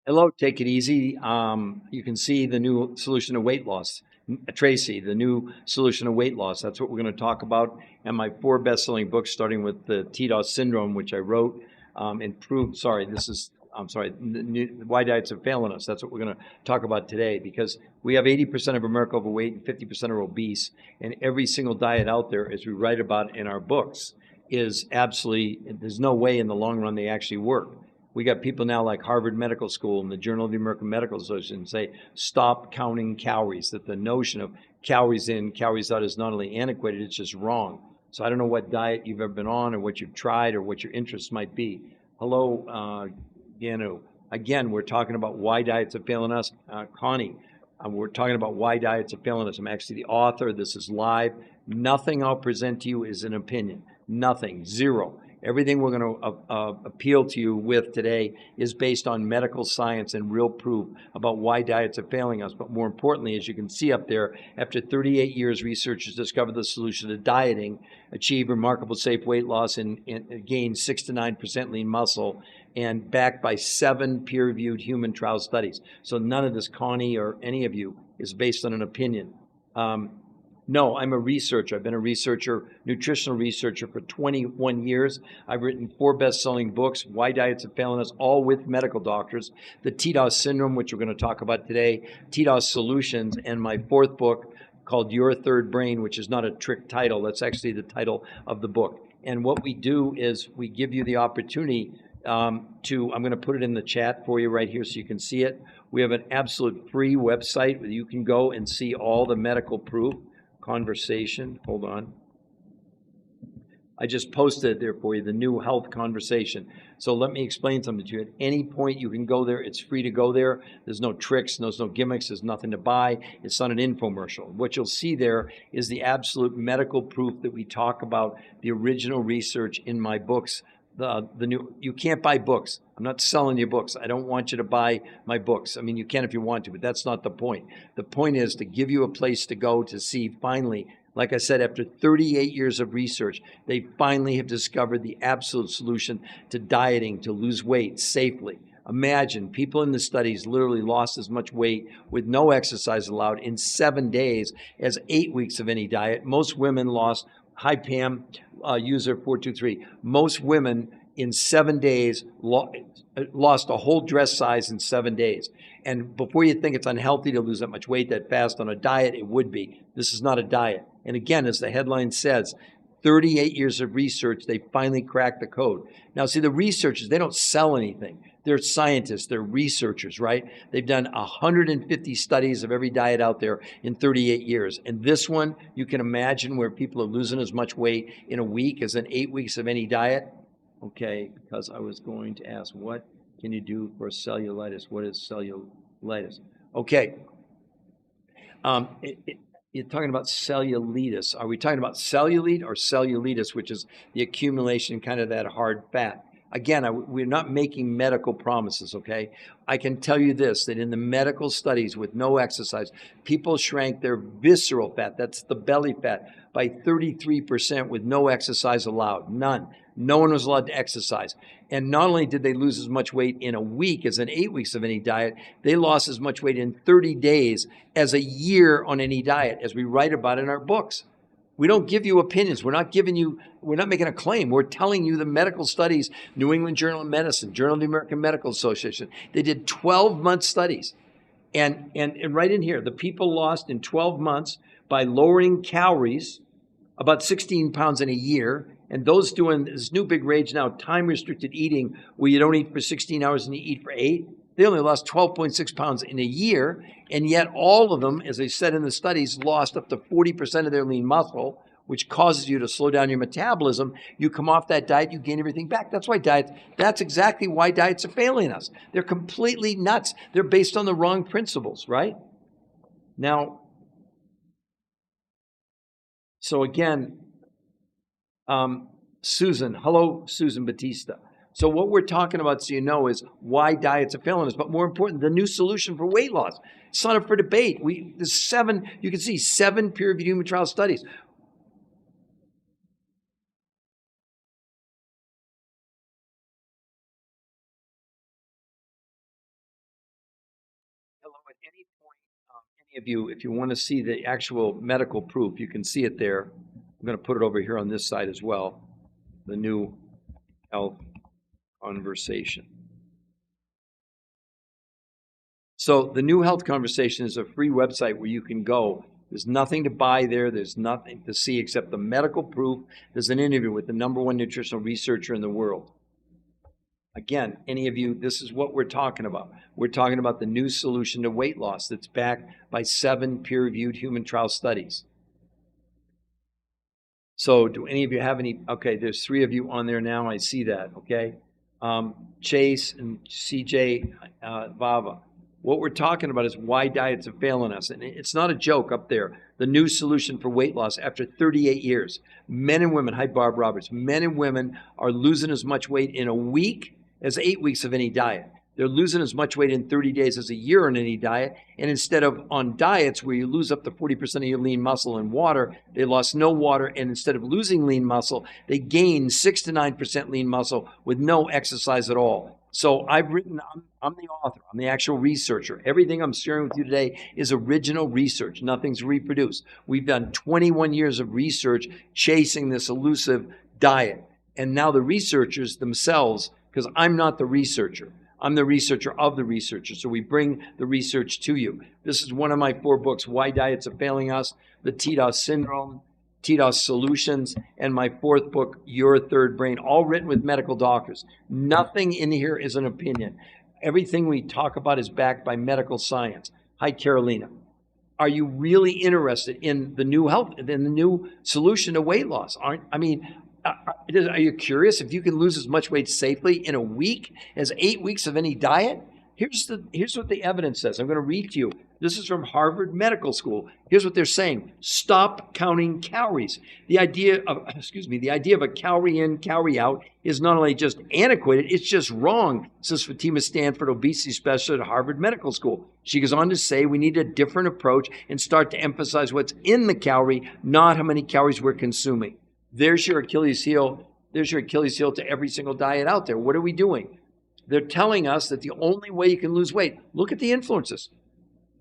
Hello, take it easy. You can see the new solution to weight loss. Tracy, the new solution to weight loss. That's what we're going to talk about. And my 4 best-selling books, starting with the TDOS syndrome, which I wrote, why diets are failing us. That's what we're going to talk about today, because we have 80% of America overweight and 50% are obese. And every single diet out there, as we write about in our books, is absolutely, there's no way in the long run they actually work. We got people now like Harvard Medical School and the Journal of the American Medical Association say, stop counting calories, that the notion of calories in, calories out is not only antiquated, it's just wrong. So I don't know what diet you've ever been on or what you've tried or what your interests might be. Hello, Ganu. Again, we're talking about why diets are failing us. Connie, we're talking about why diets are failing us. I'm actually the author. This is live. Nothing I'll present to you is an opinion. Nothing. Zero. Everything we're going to appeal to you with today is based on medical science and real proof about why diets are failing us. But more importantly, as you can see up there, after 38 years, researchers discovered the solution to dieting, achieve remarkable safe weight loss, and gain 6 to 9% lean muscle, and backed by 7 peer-reviewed human trial studies. So none of this, Connie, or any of you, is based on an opinion. No, I'm a researcher. I've been a researcher, nutritional researcher for 21 years. I've written 4 best-selling books, Why Diets Are Failing Us, all with medical doctors. The TDOS syndrome, which we're going to talk about today, TDOS solutions, and my 4th book called Your Third Brain, which is not a trick title. That's actually the title of the book. And what we do is we give you the opportunity I'm going to put it in the chat for you right here so you can see it. We have an absolute free website where you can go and see all the medical proof. Conversation, hold on. I just posted there for you, the new health conversation. So let me explain something to you. At any point you can go there. It's free to go there. There's no tricks, there's no gimmicks, there's nothing to buy. It's not an infomercial. What you'll see there is the absolute medical proof that we talk about, the original research in my books. You can't buy books. I'm not selling you books. I don't want you to buy my books. I mean, you can if you want to, but that's not the point. The point is to give you a place to go to see finally, like I said, after 38 years of research, they finally have discovered the absolute solution to dieting, to lose weight safely. Imagine people in the studies literally lost as much weight with no exercise allowed in 7 days as 8 weeks of any diet. Most women lost, hi Pam, user 423, most women in 7 days lost a whole dress size in 7 days. And before you think it's unhealthy to lose that much weight that fast on a diet, it would be. This is not a diet. And again, as the headline says, 38 years of research, they finally cracked the code. Now, see, the researchers, they don't sell anything. They're scientists, they're researchers, right? They've done 150 studies of every diet out there in 38 years. And this one, you can imagine where people are losing as much weight in a week as in 8 weeks of any diet. Okay, because I was going to ask, what can you do for cellulitis? What is cellulitis? Okay. You're talking about cellulitis. Are we talking about cellulite or cellulitis, which is the accumulation, kind of that hard fat? Again, we're not making medical promises, okay? I can tell you this, that in the medical studies with no exercise, people shrank their visceral fat, that's the belly fat, by 33% with no exercise allowed, none. No one was allowed to exercise. And not only did they lose as much weight in a week as in 8 weeks of any diet, they lost as much weight in 30 days as a year on any diet, as we write about in our books. We don't give you opinions. We're not making a claim. We're telling you the medical studies, New England Journal of Medicine, Journal of the American Medical Association. They did 12-month studies. And right in here, the people lost in 12 months by lowering calories about 16 pounds in a year. And those doing this new big rage now, time-restricted eating, where you don't eat for 16 hours and you eat for 8, they only lost 12.6 pounds in a year, and yet all of them, as I said in the studies, lost up to 40% of their lean muscle, which causes you to slow down your metabolism. You come off that diet, you gain everything back. That's exactly why diets are failing us. They're completely nuts. They're based on the wrong principles, right? Now, so again, Susan, hello, Susan Batista. So what we're talking about, so you know, is why diets are failing us, but more important, the new solution for weight loss. It's not up for debate. There's 7, you can see 7 peer-reviewed human trial studies. at any point, any of you, if you want to see the actual medical proof, you can see it there. I'm going to put it over here on this side as well. The new health conversation. So the New Health Conversation is a free website where you can go. There's nothing to buy there. There's nothing to see except the medical proof. There's an interview with the #1 nutritional researcher in the world. Again, any of you, this is what we're talking about. We're talking about the new solution to weight loss that's backed by 7 peer-reviewed human trial studies. So do any of you have any? Okay, there's 3 of you on there now. I see that, okay? Chase and CJ Vava. What we're talking about is why diets are failing us. And it's not a joke up there. The new solution for weight loss after 38 years. Men and women, hi Barb Roberts, men and women are losing as much weight in a week as 8 weeks of any diet. They're losing as much weight in 30 days as a year on any diet. And instead of on diets where you lose up to 40% of your lean muscle in water, they lost no water. And instead of losing lean muscle, they gained 6 to 9% lean muscle with no exercise at all. So I've written, I'm the author, I'm the actual researcher. Everything I'm sharing with you today is original research. Nothing's reproduced. We've done 21 years of research chasing this elusive diet. And now the researchers themselves, because I'm not the researcher, I'm the researcher of the researcher. So we bring the research to you. This is one of my 4 books, Why Diets Are Failing Us, the TDOS Syndrome, TDOS Solutions, and my 4th book, Your Third Brain, all written with medical doctors. Nothing in here is an opinion. Everything we talk about is backed by medical science. Hi, Carolina. Are you really interested in the new health, in the new solution to weight loss? Are you curious if you can lose as much weight safely in a week as 8 weeks of any diet? Here's what the evidence says. I'm going to read to you. This is from Harvard Medical School. Here's what they're saying. Stop counting calories. The idea of a calorie in, calorie out is not only just antiquated, it's just wrong, says Fatima Stanford, obesity specialist at Harvard Medical School. She goes on to say we need a different approach and start to emphasize what's in the calorie, not how many calories we're consuming. There's your Achilles heel. There's your Achilles heel to every single diet out there. What are we doing? They're telling us that the only way you can lose weight, look at the influencers.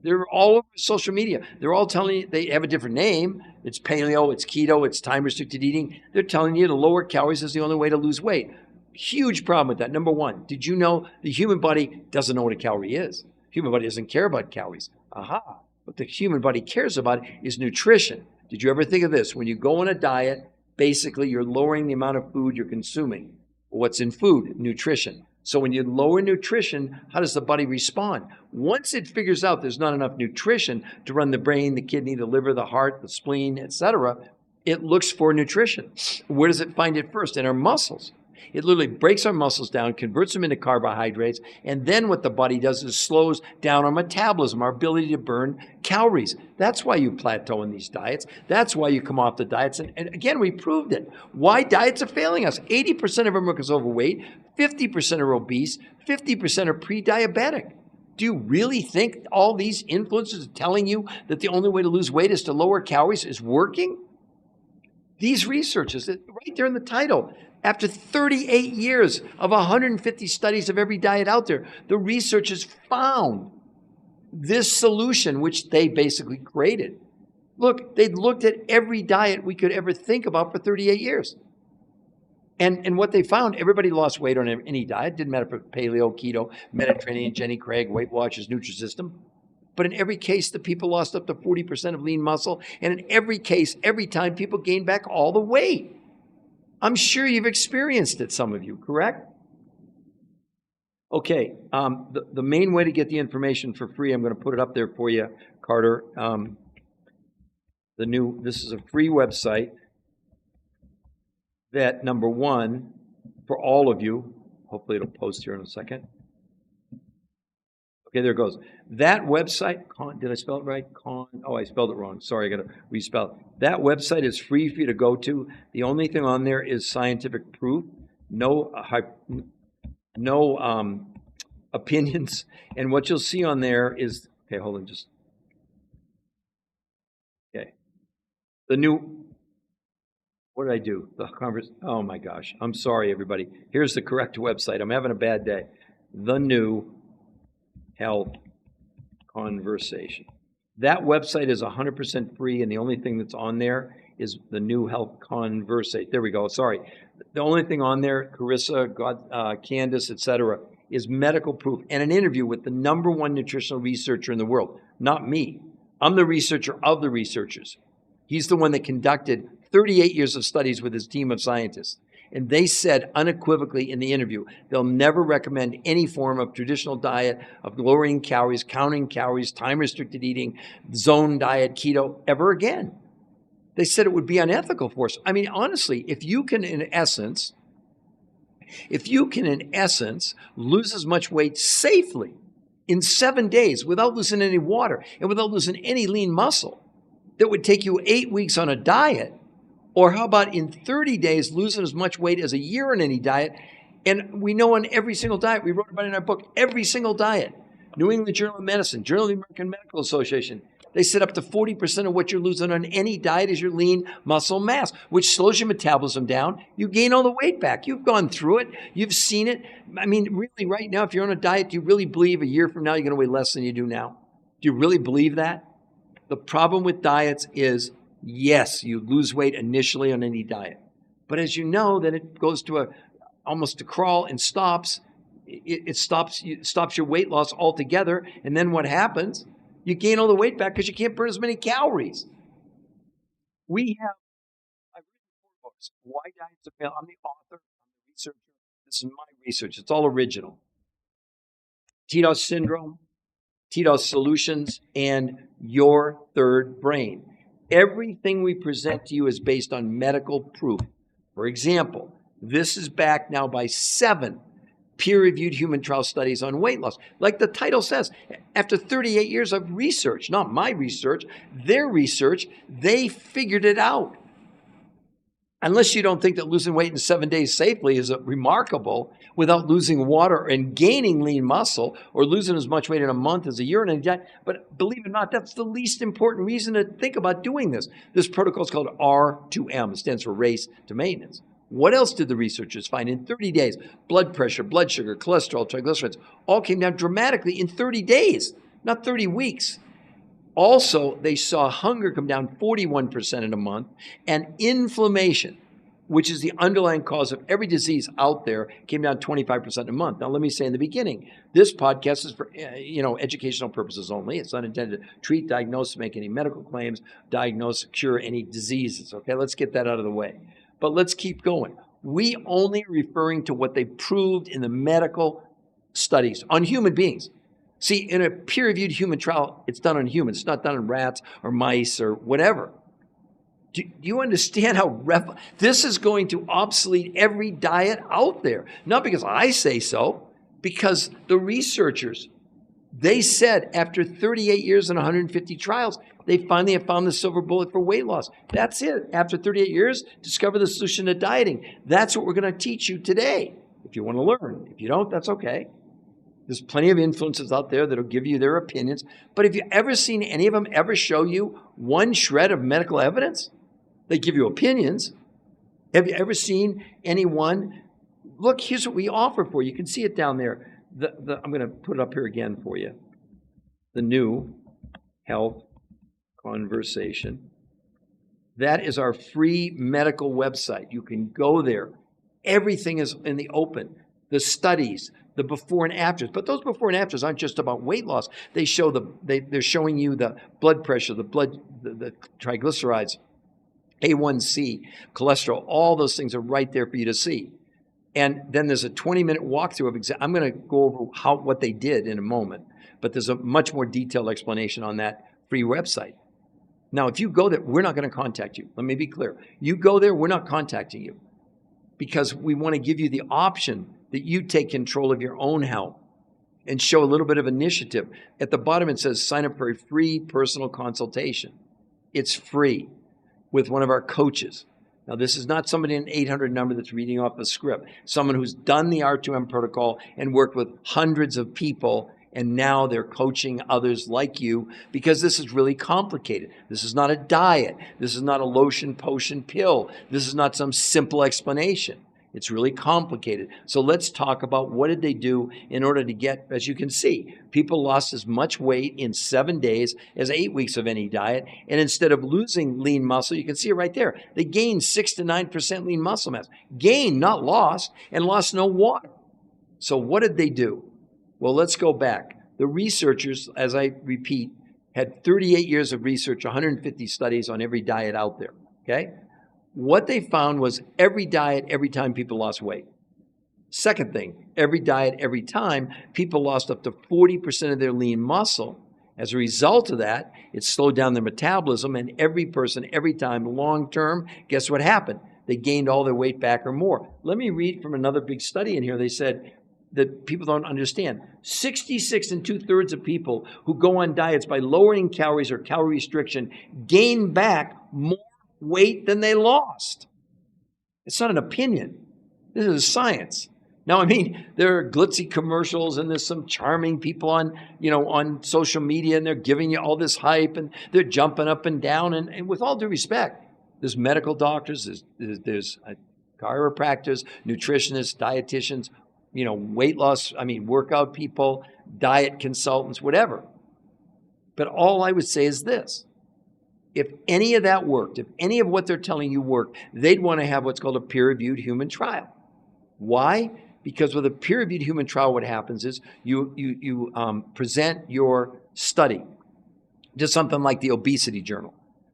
They're all over social media. They're all telling you, they have a different name. It's paleo, it's keto, it's time-restricted eating. They're telling you to lower calories is the only way to lose weight. Huge problem with that. Number one, did you know the human body doesn't know what a calorie is? The human body doesn't care about calories. Aha. What the human body cares about is nutrition. Did you ever think of this? When you go on a diet, basically you're lowering the amount of food you're consuming. What's in food? Nutrition. So when you lower nutrition, how does the body respond? Once it figures out there's not enough nutrition to run the brain, the kidney, the liver, the heart, the spleen, etc., it looks for nutrition. Where does it find it first? In our muscles. It literally breaks our muscles down, converts them into carbohydrates, and then what the body does is slows down our metabolism, our ability to burn calories. That's why you plateau in these diets. That's why you come off the diets. And again, we proved it. Why diets are failing us. 80% of Americans are overweight, 50% are obese, 50% are pre-diabetic. Do you really think all these influencers are telling you that the only way to lose weight is to lower calories is working? These researchers, right there in the title, after 38 years of 150 studies of every diet out there, the researchers found this solution, which they basically created. Look, they'd looked at every diet we could ever think about for 38 years. And what they found, everybody lost weight on any diet. Didn't matter if it was paleo, keto, Mediterranean, Jenny Craig, Weight Watchers, Nutrisystem. But in every case, the people lost up to 40% of lean muscle. And in every case, every time, people gained back all the weight. I'm sure you've experienced it, some of you, correct? Okay, the main way to get the information for free, I'm going to put it up there for you, Carter. This is a free website that, number one, for all of you, hopefully it'll post here in a second. Okay, there it goes. That website, did I spell it right? I spelled it wrong. Sorry, I got to respell it. That website is free for you to go to. The only thing on there is scientific proof, no opinions. And what you'll see on there is, okay, hold on, okay. What did I do? Oh my gosh, I'm sorry, everybody. Here's the correct website. I'm having a bad day. The New Health Conversation. That website is 100% free, and the only thing that's on there is the new health conversation. There we go. Sorry. The only thing on there, Carissa, Candace, etc., is medical proof and an interview with the #1 nutritional researcher in the world. Not me. I'm the researcher of the researchers. He's the one that conducted 38 years of studies with his team of scientists. And they said unequivocally in the interview, they'll never recommend any form of traditional diet of lowering calories, counting calories, time-restricted eating, zone diet, keto, ever again. They said it would be unethical for us. I mean, honestly, if you can, in essence, lose as much weight safely in 7 days without losing any water and without losing any lean muscle, that would take you 8 weeks on a diet, or how about in 30 days losing as much weight as a year on any diet? And we know on every single diet, we wrote about it in our book, every single diet, New England Journal of Medicine, Journal of the American Medical Association, they said up to 40% of what you're losing on any diet is your lean muscle mass, which slows your metabolism down. You gain all the weight back. You've gone through it. You've seen it. I mean, really, right now, if you're on a diet, do you really believe a year from now you're going to weigh less than you do now? Do you really believe that? The problem with diets is, yes, you lose weight initially on any diet. But as you know, then it goes to almost a crawl and stops. It stops your weight loss altogether. And then what happens? You gain all the weight back because you can't burn as many calories. I've written 4 books. Why Diets Fail. I'm the author, I'm the researcher. This is my research. It's all original. TDOS syndrome, TDOS solutions, and your third brain. Everything we present to you is based on medical proof. For example, this is backed now by 7 peer-reviewed human trial studies on weight loss. Like the title says, after 38 years of research, not my research, their research, they figured it out. Unless you don't think that losing weight in 7 days safely is remarkable without losing water and gaining lean muscle, or losing as much weight in a month as a year in a diet. But believe it or not, that's the least important reason to think about doing this. This protocol is called R2M. It stands for race to maintenance. What else did the researchers find? In 30 days, blood pressure, blood sugar, cholesterol, triglycerides, all came down dramatically in 30 days, not 30 weeks. Also, they saw hunger come down 41% in a month, and inflammation, which is the underlying cause of every disease out there, came down 25% in a month. Now, let me say in the beginning, this podcast is for educational purposes only. It's not intended to treat, diagnose, make any medical claims, diagnose, cure any diseases. Okay, let's get that out of the way. But let's keep going. We only referring to what they proved in the medical studies on human beings. See, in a peer-reviewed human trial, it's done on humans. It's not done on rats or mice or whatever. Do you understand how this is going to obsolete every diet out there? Not because I say so, because the researchers, they said after 38 years and 150 trials, they finally have found the silver bullet for weight loss. That's it. After 38 years, discover the solution to dieting. That's what we're going to teach you today, if you want to learn. If you don't, that's okay. There's plenty of influencers out there that'll give you their opinions. But have you ever seen any of them ever show you one shred of medical evidence? They give you opinions. Have you ever seen anyone? Look, here's what we offer for you. You can see it down there. I'm going to put it up here again for you. The new health conversation. That is our free medical website. You can go there. Everything is in the open. The studies, the before and afters. But those before and afters aren't just about weight loss. They show they're showing you the blood pressure, the triglycerides, A1C, cholesterol. All those things are right there for you to see. And then there's a 20-minute walkthrough of I'm going to go over what they did in a moment. But there's a much more detailed explanation on that free website. Now, if you go there, we're not going to contact you. Let me be clear. You go there, we're not contacting you, because we want to give you the option that you take control of your own health and show a little bit of initiative. At the bottom, it says sign up for a free personal consultation. It's free with one of our coaches. Now, this is not somebody in an 800 number that's reading off a script. Someone who's done the R2M protocol and worked with hundreds of people, and now they're coaching others like you, because this is really complicated. This is not a diet. This is not a lotion, potion, pill. This is not some simple explanation. It's really complicated. So let's talk about what did they do in order to get, as you can see, people lost as much weight in 7 days as 8 weeks of any diet. And instead of losing lean muscle, you can see it right there, they gained 6 to 9% lean muscle mass. Gained, not lost, and lost no water. So what did they do? Well, let's go back. The researchers, as I repeat, had 38 years of research, 150 studies on every diet out there, okay? What they found was every diet, every time people lost weight. Second thing, every diet, every time, people lost up to 40% of their lean muscle. As a result of that, it slowed down their metabolism, and every person, every time, long term, guess what happened? They gained all their weight back or more. Let me read from another big study in here. They said that people don't understand. 66 and 2/3 of people who go on diets by lowering calories or calorie restriction gain back more weight than they lost. It's not an opinion. This is science. Now, I mean, there are glitzy commercials and there's some charming people on social media, and they're giving you all this hype and they're jumping up and down. And with all due respect, there's medical doctors, there's chiropractors, nutritionists, dietitians, weight loss, workout people, diet consultants, whatever. But all I would say is this. If any of that worked, if any of what they're telling you worked, they'd want to have what's called a peer-reviewed human trial. Why? Because with a peer-reviewed human trial, what happens is you present your study to something like the Obesity Journal.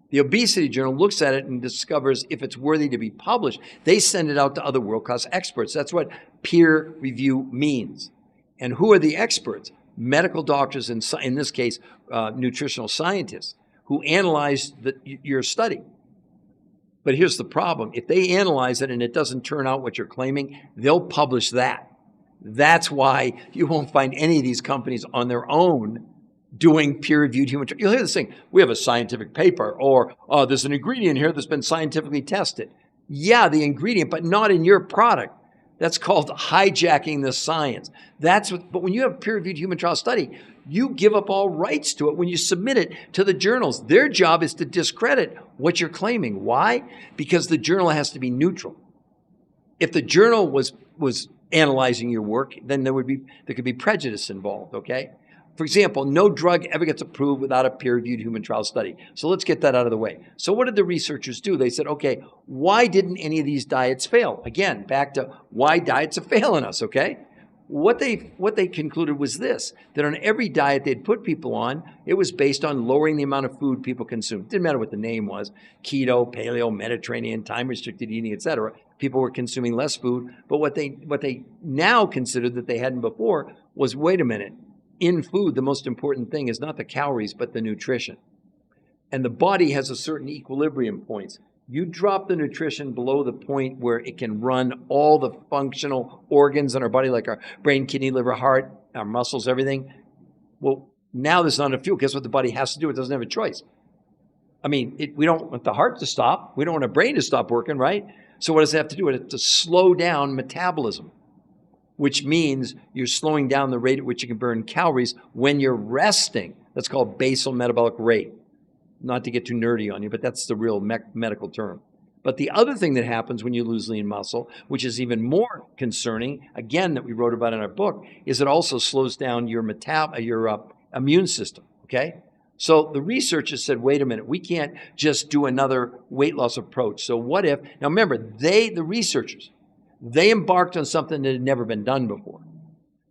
The Obesity Journal looks at it and discovers if it's worthy to be published. They send it out to other world-class experts. That's what peer review means. And who are the experts? Medical doctors, in this case, nutritional scientists, who analyze your study. But here's the problem. If they analyze it and it doesn't turn out what you're claiming, they'll publish that. That's why you won't find any of these companies on their own doing peer-reviewed human trials. You'll hear this thing, we have a scientific paper, or there's an ingredient here that's been scientifically tested. Yeah, the ingredient, but not in your product. That's called hijacking the science. But when you have a peer-reviewed human trial study, you give up all rights to it when you submit it to the journals. Their job is to discredit what you're claiming. Why? Because the journal has to be neutral. If the journal was analyzing your work, then there could be prejudice involved, okay? For example, no drug ever gets approved without a peer-reviewed human trial study. So let's get that out of the way. So what did the researchers do? They said, okay, why didn't any of these diets fail? Again, back to why diets are failing us, okay? What they concluded was this, that on every diet they'd put people on, it was based on lowering the amount of food people consumed. Didn't matter what the name was, keto, paleo, Mediterranean, time-restricted eating, etc. People were consuming less food. But what they now considered that they hadn't before was, wait a minute, in food, the most important thing is not the calories, but the nutrition. And the body has a certain equilibrium points. You drop the nutrition below the point where it can run all the functional organs in our body, like our brain, kidney, liver, heart, our muscles, everything. Well, now there's not enough fuel. Guess what the body has to do? It doesn't have a choice. We don't want the heart to stop. We don't want our brain to stop working, right? So what does it have to do? It has to slow down metabolism, which means you're slowing down the rate at which you can burn calories when you're resting. That's called basal metabolic rate. Not to get too nerdy on you, but that's the real medical term. But the other thing that happens when you lose lean muscle, which is even more concerning, again, that we wrote about in our book, is it also slows down your immune system, okay? So the researchers said, wait a minute, we can't just do another weight loss approach. So what if, now remember, the researchers, they embarked on something that had never been done before.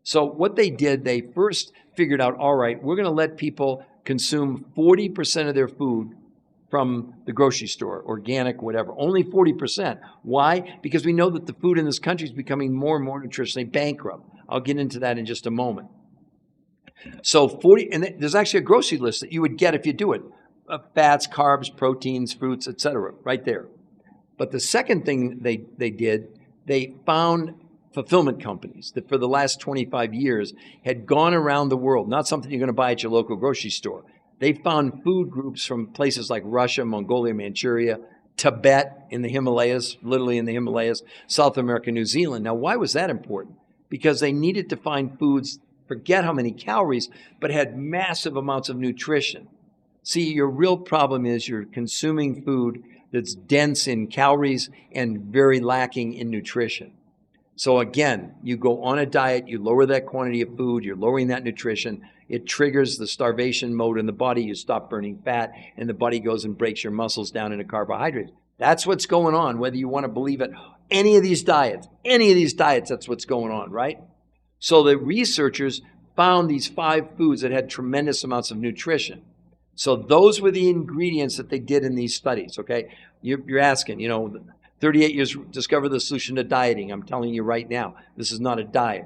So what they did, they first figured out, all right, we're going to let people consume 40% of their food from the grocery store, organic, whatever, only 40%. Why? Because we know that the food in this country is becoming more and more nutritionally bankrupt. I'll get into that in just a moment. So and there's actually a grocery list that you would get if you do it. Fats, carbs, proteins, fruits, etc., right there. But the second thing they did, they found fulfillment companies that for the last 25 years had gone around the world, not something you're going to buy at your local grocery store. They found food groups from places like Russia, Mongolia, Manchuria, Tibet in the Himalayas, literally in the Himalayas, South America, New Zealand. Now, why was that important? Because they needed to find foods, forget how many calories, but had massive amounts of nutrition. See, your real problem is you're consuming food that's dense in calories and very lacking in nutrition. So again, you go on a diet, you lower that quantity of food, you're lowering that nutrition. It triggers the starvation mode in the body. You stop burning fat, and the body goes and breaks your muscles down into carbohydrates. That's what's going on, whether you want to believe it. Any of these diets, that's what's going on, right? So the researchers found these 5 foods that had tremendous amounts of nutrition. So those were the ingredients that they did in these studies, okay? You're asking, 38 years discover the solution to dieting. I'm telling you right now, this is not a diet.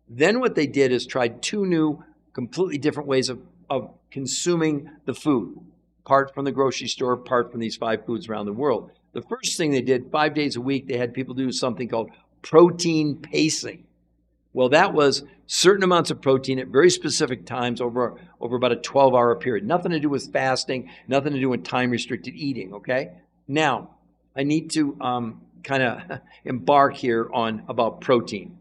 Then what they did is tried 2 new, completely different ways of consuming the food, part from the grocery store, part from these 5 foods around the world. The first thing they did, 5 days a week, they had people do something called protein pacing. Well, that was certain amounts of protein at very specific times over about a 12-hour period. Nothing to do with fasting, nothing to do with time-restricted eating, okay? Now, I need to kind of embark here on about protein.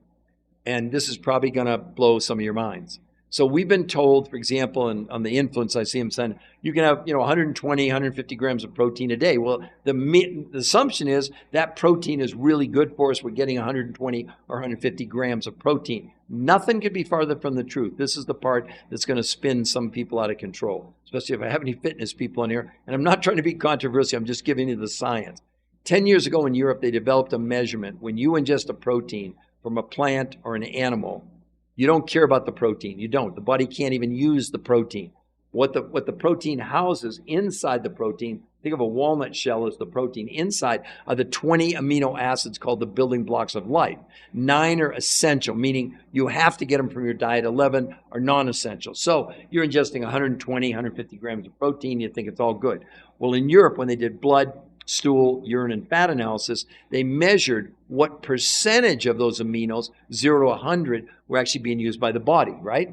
And this is probably going to blow some of your minds. So we've been told, for example, on the influence I see them saying, you can have 120, 150 grams of protein a day. Well, the assumption is that protein is really good for us. We're getting 120 or 150 grams of protein. Nothing could be farther from the truth. This is the part that's going to spin some people out of control, especially if I have any fitness people in here. And I'm not trying to be controversial. I'm just giving you the science. 10 years ago in Europe, they developed a measurement. When you ingest a protein from a plant or an animal, you don't care about the protein. You don't. The body can't even use the protein. What the protein houses inside the protein, think of a walnut shell as the protein. Inside are the 20 amino acids called the building blocks of life. 9 are essential, meaning you have to get them from your diet. 11 are non-essential. So you're ingesting 120, 150 grams of protein. You think it's all good. Well, in Europe, when they did blood, stool, urine, and fat analysis, they measured what percentage of those aminos, 0 to 100, were actually being used by the body, right?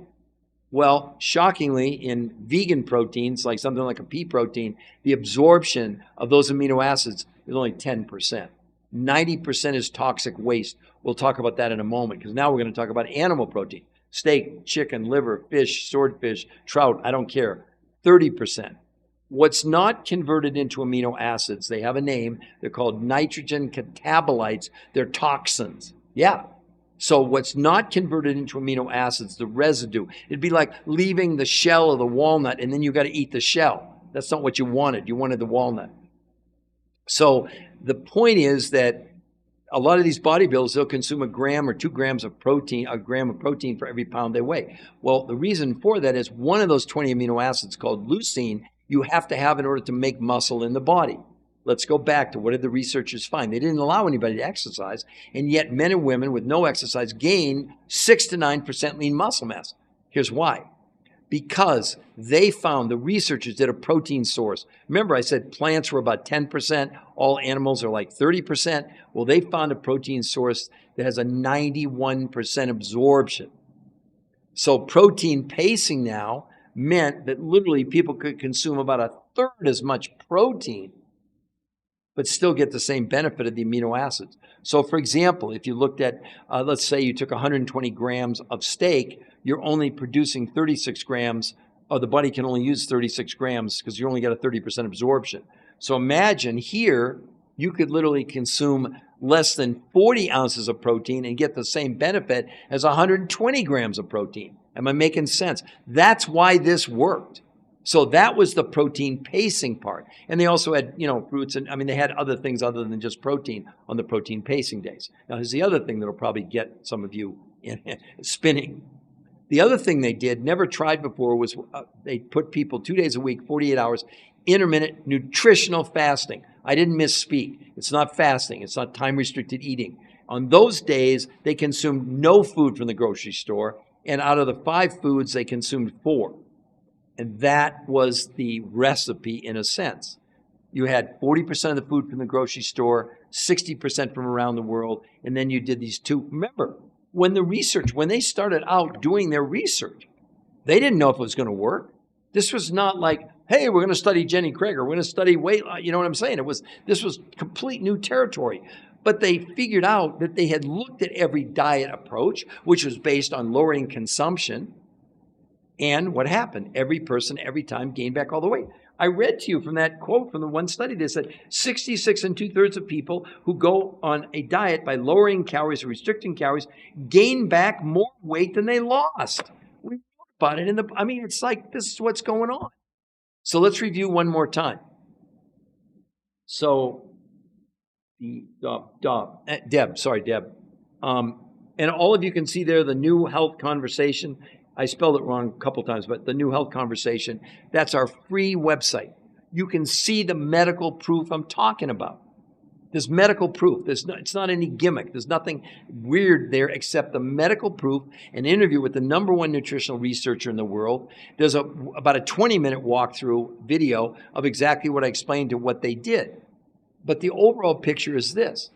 Well, shockingly, in vegan proteins, like something like a pea protein, the absorption of those amino acids is only 10%. 90% is toxic waste. We'll talk about that in a moment, because now we're going to talk about animal protein. Steak, chicken, liver, fish, swordfish, trout, I don't care. 30%. What's not converted into amino acids, they have a name. They're called nitrogen catabolites. They're toxins. Yeah. So what's not converted into amino acids, the residue, it'd be like leaving the shell of the walnut and then you got to eat the shell. That's not what you wanted. You wanted the walnut. So the point is that a lot of these bodybuilders, they'll consume 1 gram or 2 grams of protein, 1 gram of protein for every pound they weigh. Well, the reason for that is one of those 20 amino acids called leucine, you have to have in order to make muscle in the body. Let's go back to what did the researchers find? They didn't allow anybody to exercise, and yet men and women with no exercise gain 6 to 9% lean muscle mass. Here's why. Because they found, the researchers did a protein source. Remember, I said plants were about 10%, all animals are like 30%. Well, they found a protein source that has a 91% absorption. So protein pacing now meant that literally people could consume about 1/3 as much protein, but still get the same benefit of the amino acids. So for example, if you looked at, let's say you took 120 grams of steak, you're only producing 36 grams, or the body can only use 36 grams because you only got a 30% absorption. So imagine here, you could literally consume less than 40 ounces of protein and get the same benefit as 120 grams of protein. Am I making sense? That's why this worked. So that was the protein pacing part. And they also had, fruits, and they had other things other than just protein on the protein pacing days. Now, here's the other thing that'll probably get some of you spinning. The other thing they did, never tried before, was they put people 2 days a week, 48 hours, intermittent nutritional fasting. I didn't misspeak. It's not fasting. It's not time-restricted eating. On those days, they consumed no food from the grocery store, and out of the 5 foods, they consumed 4. And that was the recipe in a sense. You had 40% of the food from the grocery store, 60% from around the world, and then you did these 2. Remember, when they started out doing their research, they didn't know if it was going to work. This was not like, hey, we're going to study Jenny Craig, or we're going to study weight loss. You know what I'm saying? This was complete new territory. But they figured out that they had looked at every diet approach, which was based on lowering consumption. And what happened? Every person, every time, gained back all the weight. I read to you from that quote from the one study. They said 66 and 2/3 of people who go on a diet by lowering calories or restricting calories gain back more weight than they lost. We wrote about it it's like, this is what's going on. So let's review one more time. So Deb. And all of you can see there the New Health Conversation. I spelled it wrong a couple times, but the New Health Conversation, that's our free website. You can see the medical proof I'm talking about. There's medical proof. It's not any gimmick. There's nothing weird there except the medical proof, an interview with the #1 nutritional researcher in the world. There's about a 20-minute walkthrough video of exactly what I explained to what they did. But the overall picture is this.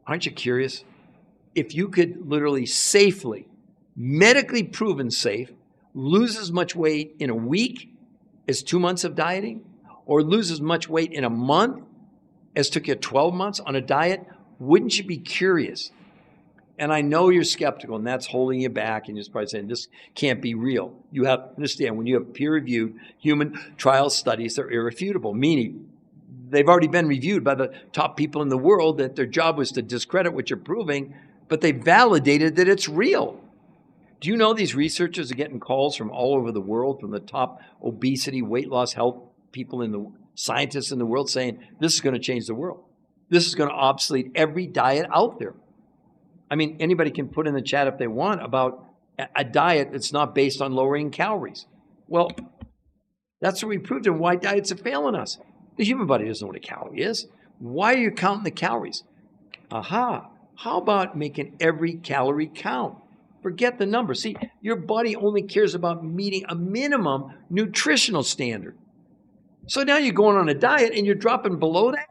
Aren't you curious? If you could literally safely, medically proven safe, lose as much weight in a week as 2 months of dieting, or lose as much weight in a month as took you 12 months on a diet, wouldn't you be curious? And I know you're skeptical, and that's holding you back, and you're probably saying, this can't be real. You have to understand, when you have peer-reviewed human trial studies, they're irrefutable, meaning they've already been reviewed by the top people in the world that their job was to discredit what you're proving, but they validated that it's real. Do you know these researchers are getting calls from all over the world, from the top obesity, weight loss, health people scientists in the world saying, this is going to change the world. This is going to obsolete every diet out there. I mean, anybody can put in the chat if they want about a diet that's not based on lowering calories. Well, that's what we proved and why diets are failing us. The human body doesn't know what a calorie is. Why are you counting the calories? Aha. How about making every calorie count? Forget the number. See, your body only cares about meeting a minimum nutritional standard. So now you're going on a diet and you're dropping below that.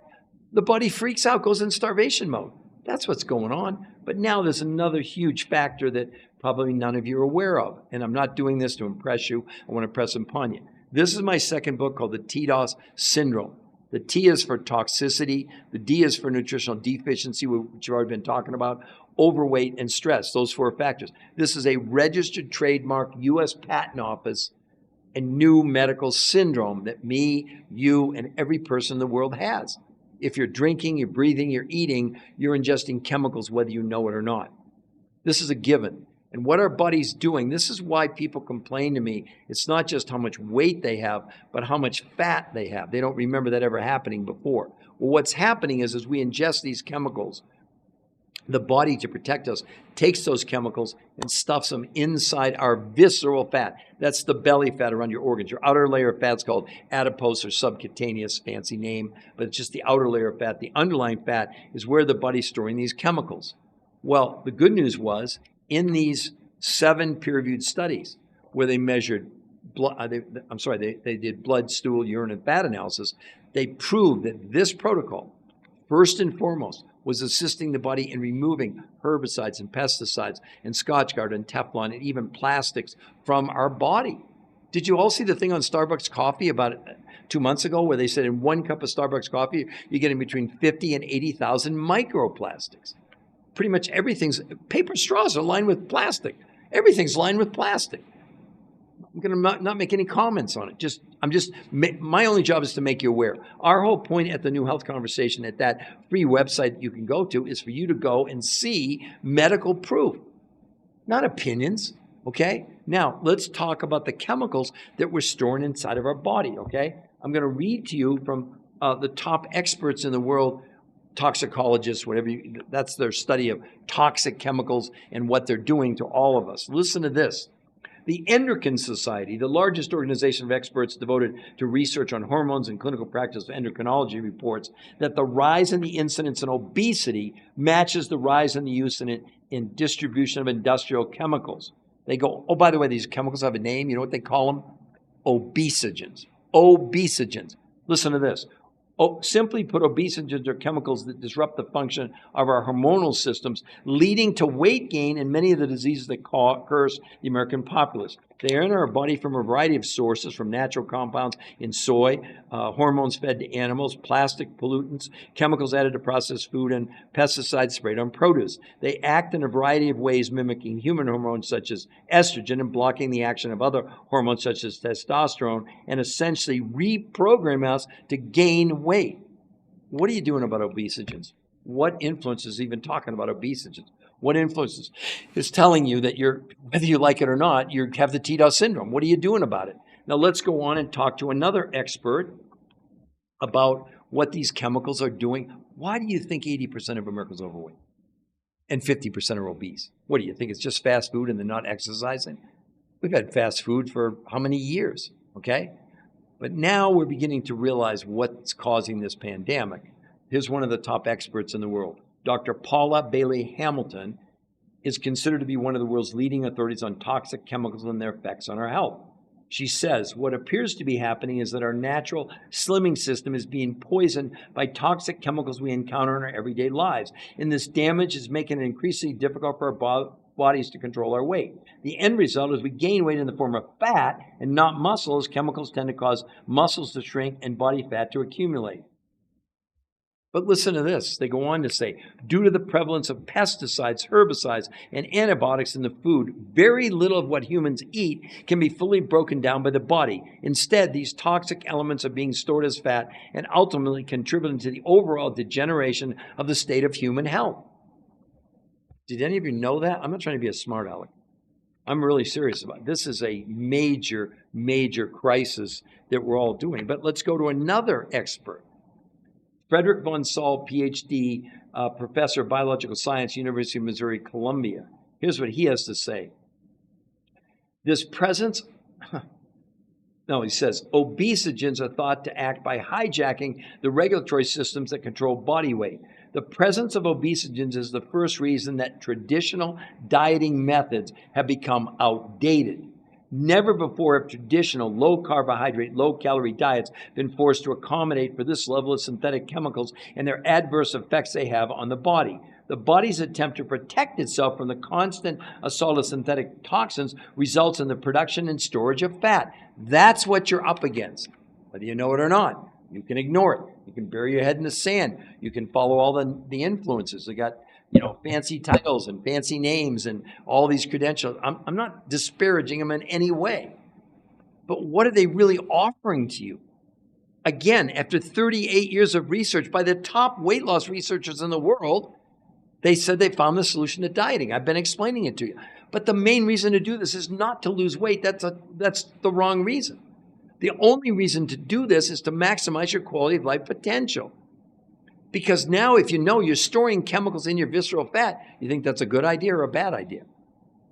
The body freaks out, goes in starvation mode. That's what's going on. But now there's another huge factor that probably none of you are aware of. And I'm not doing this to impress you. I want to press upon you. This is my second book called the TDOS Syndrome. The T is for toxicity. The D is for nutritional deficiency, which you've already been talking about, overweight, and stress, those 4 factors. This is a registered trademark, U.S. Patent Office, and new medical syndrome that me, you, and every person in the world has. If you're drinking, you're breathing, you're eating, you're ingesting chemicals, whether you know it or not. This is a given. And what our body's doing, this is why people complain to me. It's not just how much weight they have, but how much fat they have. They don't remember that ever happening before. Well, what's happening is as we ingest these chemicals, the body, to protect us, takes those chemicals and stuffs them inside our visceral fat. That's the belly fat around your organs. Your outer layer of fat's called adipose or subcutaneous, fancy name, but it's just the outer layer of fat. The underlying fat is where the body's storing these chemicals. Well, the good news was, in these 7 peer-reviewed studies where they measured they did blood, stool, urine, and fat analysis, they proved that this protocol, first and foremost, was assisting the body in removing herbicides and pesticides and Scotchgard and Teflon and even plastics from our body. Did you all see the thing on Starbucks coffee about 2 months ago where they said in 1 cup of Starbucks coffee, you're getting between 50 and 80,000 microplastics? Pretty much everything's, paper straws are lined with plastic. Everything's lined with plastic. I'm going to not make any comments on it. My only job is to make you aware. Our whole point at the New Health Conversation, at that free website you can go to, is for you to go and see medical proof, not opinions, okay? Now, let's talk about the chemicals that we're storing inside of our body, okay? I'm going to read to you from the top experts in the world, toxicologists, that's their study of toxic chemicals and what they're doing to all of us. Listen to this. The Endocrine Society, the largest organization of experts devoted to research on hormones and clinical practice of endocrinology, reports that the rise in the incidence in obesity matches the rise in the use in distribution of industrial chemicals. They go, oh, by the way, these chemicals have a name. You know what they call them? Obesogens. Obesogens. Listen to this. Simply put, obesogens are chemicals that disrupt the function of our hormonal systems, leading to weight gain and many of the diseases that curse the American populace. They enter our body from a variety of sources, from natural compounds in soy, hormones fed to animals, plastic pollutants, chemicals added to processed food, and pesticides sprayed on produce. They act in a variety of ways, mimicking human hormones such as estrogen and blocking the action of other hormones such as testosterone, and essentially reprogram us to gain weight. What are you doing about obesogens? What influence is even talking about obesogens? What influences is telling you that whether you like it or not, you have the TDOS syndrome? What are you doing about it? Now let's go on and talk to another expert about what these chemicals are doing. Why do you think 80% of Americans are overweight and 50% are obese? What do you think? It's just fast food and they're not exercising? We've had fast food for how many years, okay? But now we're beginning to realize what's causing this pandemic. Here's one of the top experts in the world. Dr. Paula Bailey Hamilton is considered to be one of the world's leading authorities on toxic chemicals and their effects on our health. She says, what appears to be happening is that our natural slimming system is being poisoned by toxic chemicals we encounter in our everyday lives. And this damage is making it increasingly difficult for our bodies to control our weight. The end result is we gain weight in the form of fat and not muscle, as chemicals tend to cause muscles to shrink and body fat to accumulate. But listen to this. They go on to say, due to the prevalence of pesticides, herbicides, and antibiotics in the food, very little of what humans eat can be fully broken down by the body. Instead, these toxic elements are being stored as fat and ultimately contributing to the overall degeneration of the state of human health. Did any of you know that? I'm not trying to be a smart aleck. I'm really serious about it. This is a major, major crisis that we're all doing. But let's go to another expert. Frederick von Saul, PhD, professor of biological science, University of Missouri, Columbia. Here's what he has to say. He says, obesogens are thought to act by hijacking the regulatory systems that control body weight. The presence of obesogens is the first reason that traditional dieting methods have become outdated. Never before have traditional low-carbohydrate, low-calorie diets been forced to accommodate for this level of synthetic chemicals and their adverse effects they have on the body. The body's attempt to protect itself from the constant assault of synthetic toxins results in the production and storage of fat. That's what you're up against, whether you know it or not. You can ignore it. You can bury your head in the sand. You can follow all the influences. They got fancy titles and fancy names and all these credentials. I'm not disparaging them in any way. But what are they really offering to you? Again, after 38 years of research by the top weight loss researchers in the world, they said they found the solution to dieting. I've been explaining it to you. But the main reason to do this is not to lose weight. That's the wrong reason. The only reason to do this is to maximize your quality of life potential. Because now if you know you're storing chemicals in your visceral fat, you think that's a good idea or a bad idea.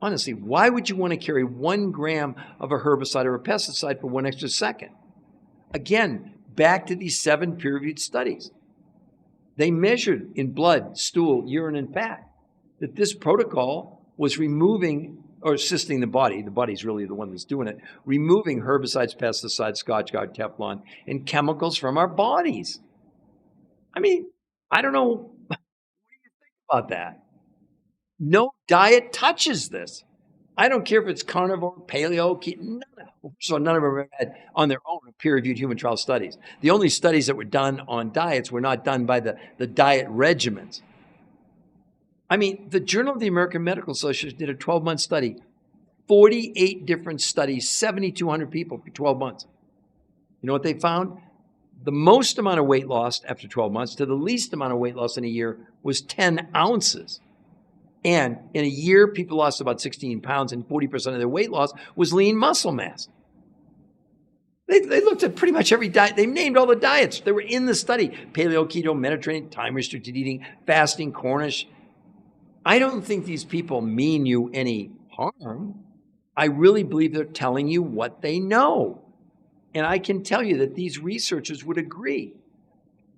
Honestly, why would you want to carry 1 gram of a herbicide or a pesticide for 1 extra second? Again, back to these 7 peer-reviewed studies. They measured in blood, stool, urine, and fat that this protocol was removing or assisting the body's really the one that's doing it, removing herbicides, pesticides, Scotch Guard, Teflon, and chemicals from our bodies. I mean, I don't know. What do you think about that? No diet touches this. I don't care if it's carnivore, paleo, keto, none of them have had on their own peer-reviewed human trial studies. The only studies that were done on diets were not done by the diet regimens. I mean, the Journal of the American Medical Association did a 12-month study, 48 different studies, 7,200 people for 12 months. You know what they found? The most amount of weight lost after 12 months to the least amount of weight loss in a year was 10 ounces. And in a year, people lost about 16 pounds, and 40% of their weight loss was lean muscle mass. They looked at pretty much every diet. They named all the diets. They were in the study. Paleo, keto, Mediterranean, time-restricted eating, fasting, Cornish. I don't think these people mean you any harm. I really believe they're telling you what they know. And I can tell you that these researchers would agree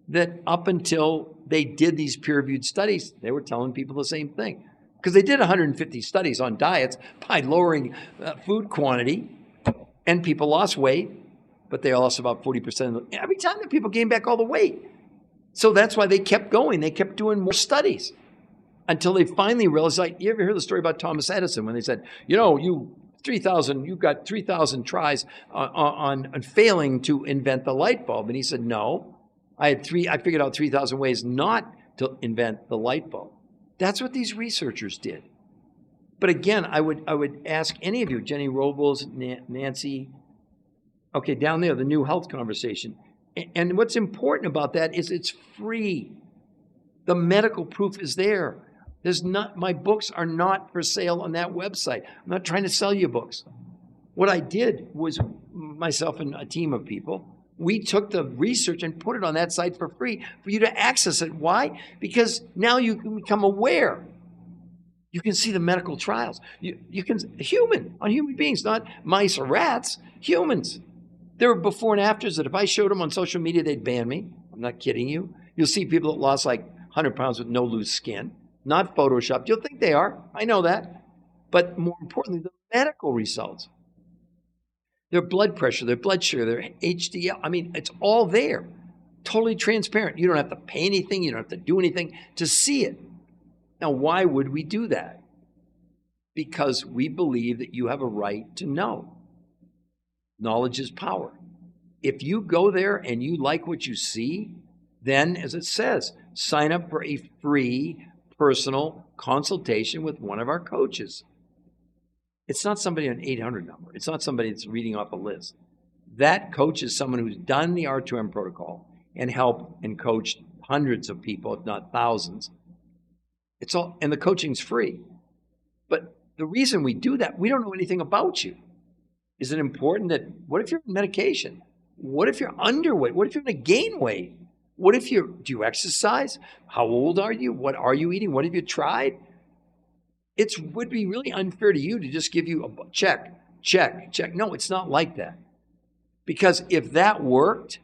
that up until they did these peer-reviewed studies, they were telling people the same thing. Because they did 150 studies on diets by lowering food quantity, and people lost weight, but they lost about 40%. Every time the people gained back all the weight. So that's why they kept going. They kept doing more studies until they finally realized, like, you ever hear the story about Thomas Edison when they said, you 3,000, you've got 3,000 tries on failing to invent the light bulb. And he said, no, I figured out 3,000 ways not to invent the light bulb. That's what these researchers did. But again, I would ask any of you, Jenny Robles, Nancy, okay, down there, the New Health Conversation. And what's important about that is it's free. The medical proof is there. My books are not for sale on that website. I'm not trying to sell you books. What I did was, myself and a team of people, we took the research and put it on that site for free for you to access it. Why? Because now you can become aware. You can see the medical trials. You can, on human beings, not mice or rats, humans. There were before and afters that if I showed them on social media, they'd ban me. I'm not kidding you. You'll see people that lost like 100 pounds with no loose skin. Not photoshopped. You'll think they are. I know that. But more importantly, the medical results. Their blood pressure, their blood sugar, their HDL. I mean, it's all there. Totally transparent. You don't have to pay anything. You don't have to do anything to see it. Now, why would we do that? Because we believe that you have a right to know. Knowledge is power. If you go there and you like what you see, then, as it says, sign up for a free personal consultation with one of our coaches. It's not somebody on an 800 number. It's not somebody that's reading off a list. That coach is someone who's done the R2M protocol and helped and coached hundreds of people, if not thousands. It's all, and the coaching's free. But the reason we do that, we don't know anything about you. Is it important that, what if you're on medication? What if you're underweight? What if you're going to gain weight? What if do you exercise? How old are you? What are you eating? What have you tried? It would be really unfair to you to just give you a check. No, it's not like that. Because if that worked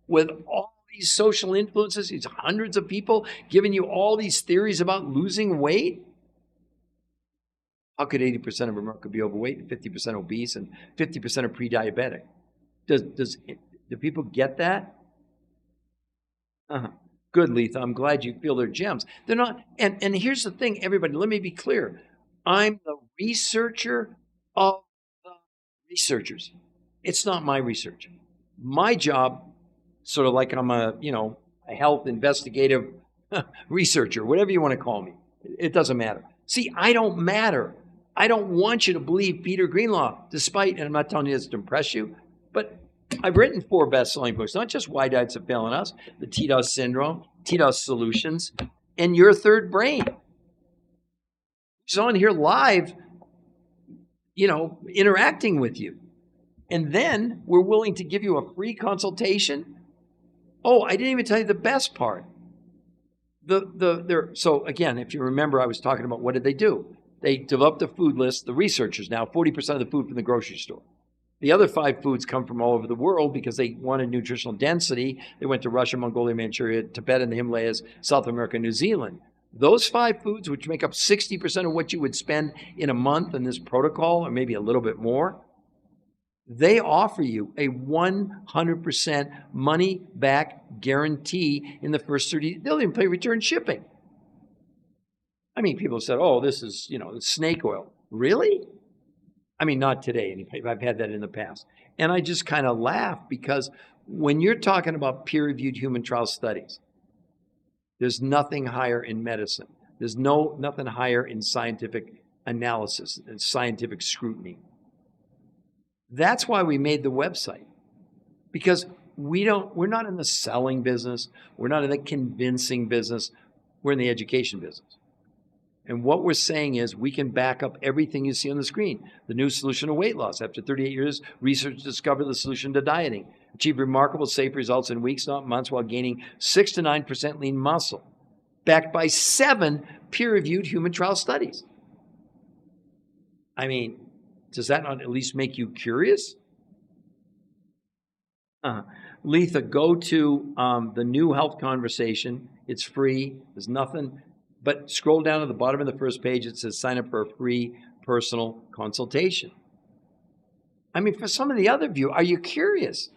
with all these social influences, these hundreds of people giving you all these theories about losing weight, how could 80% of America be overweight and 50% obese and 50% are pre-diabetic? Do people get that? Good, Letha. I'm glad you feel they're gems. They're not. And here's the thing, everybody. Let me be clear. I'm the researcher of the researchers. It's not my research. My job, sort of like I'm a health investigative researcher, whatever you want to call me. It doesn't matter. See, I don't matter. I don't want you to believe Peter Greenlaw, despite, and I'm not telling you this to impress you, but I've written 4 best-selling books, not just Why Diets Are Failing Us, the TDOS Syndrome, TDOS Solutions, and Your Third Brain. It's on here live, interacting with you. And then we're willing to give you a free consultation. Oh, I didn't even tell you the best part. So again, if you remember, I was talking about what did they do? They developed a food list, the researchers now, 40% of the food from the grocery store. The other 5 foods come from all over the world because they wanted nutritional density. They went to Russia, Mongolia, Manchuria, Tibet, and the Himalayas, South America, New Zealand. Those 5 foods, which make up 60% of what you would spend in a month in this protocol, or maybe a little bit more, they offer you a 100% money-back guarantee in the first 30 days. They'll even pay return shipping. I mean, people said, oh, this is, snake oil. Really? I mean, not today. I've had that in the past. And I just kind of laugh because when you're talking about peer-reviewed human trial studies, there's nothing higher in medicine. There's nothing higher in scientific analysis and scientific scrutiny. That's why we made the website. Because we're not in the selling business. We're not in the convincing business. We're in the education business. And what we're saying is we can back up everything you see on the screen. The new solution to weight loss. After 38 years, research discovered the solution to dieting. Achieved remarkable safe results in weeks, not months, while gaining 6 to 9% lean muscle. Backed by 7 peer-reviewed human trial studies. I mean, does that not at least make you curious? Letha, go to the New Health Conversation. It's free. There's nothing. But scroll down to the bottom of the first page. It says sign up for a free personal consultation. I mean, for some of the other of you, are you curious?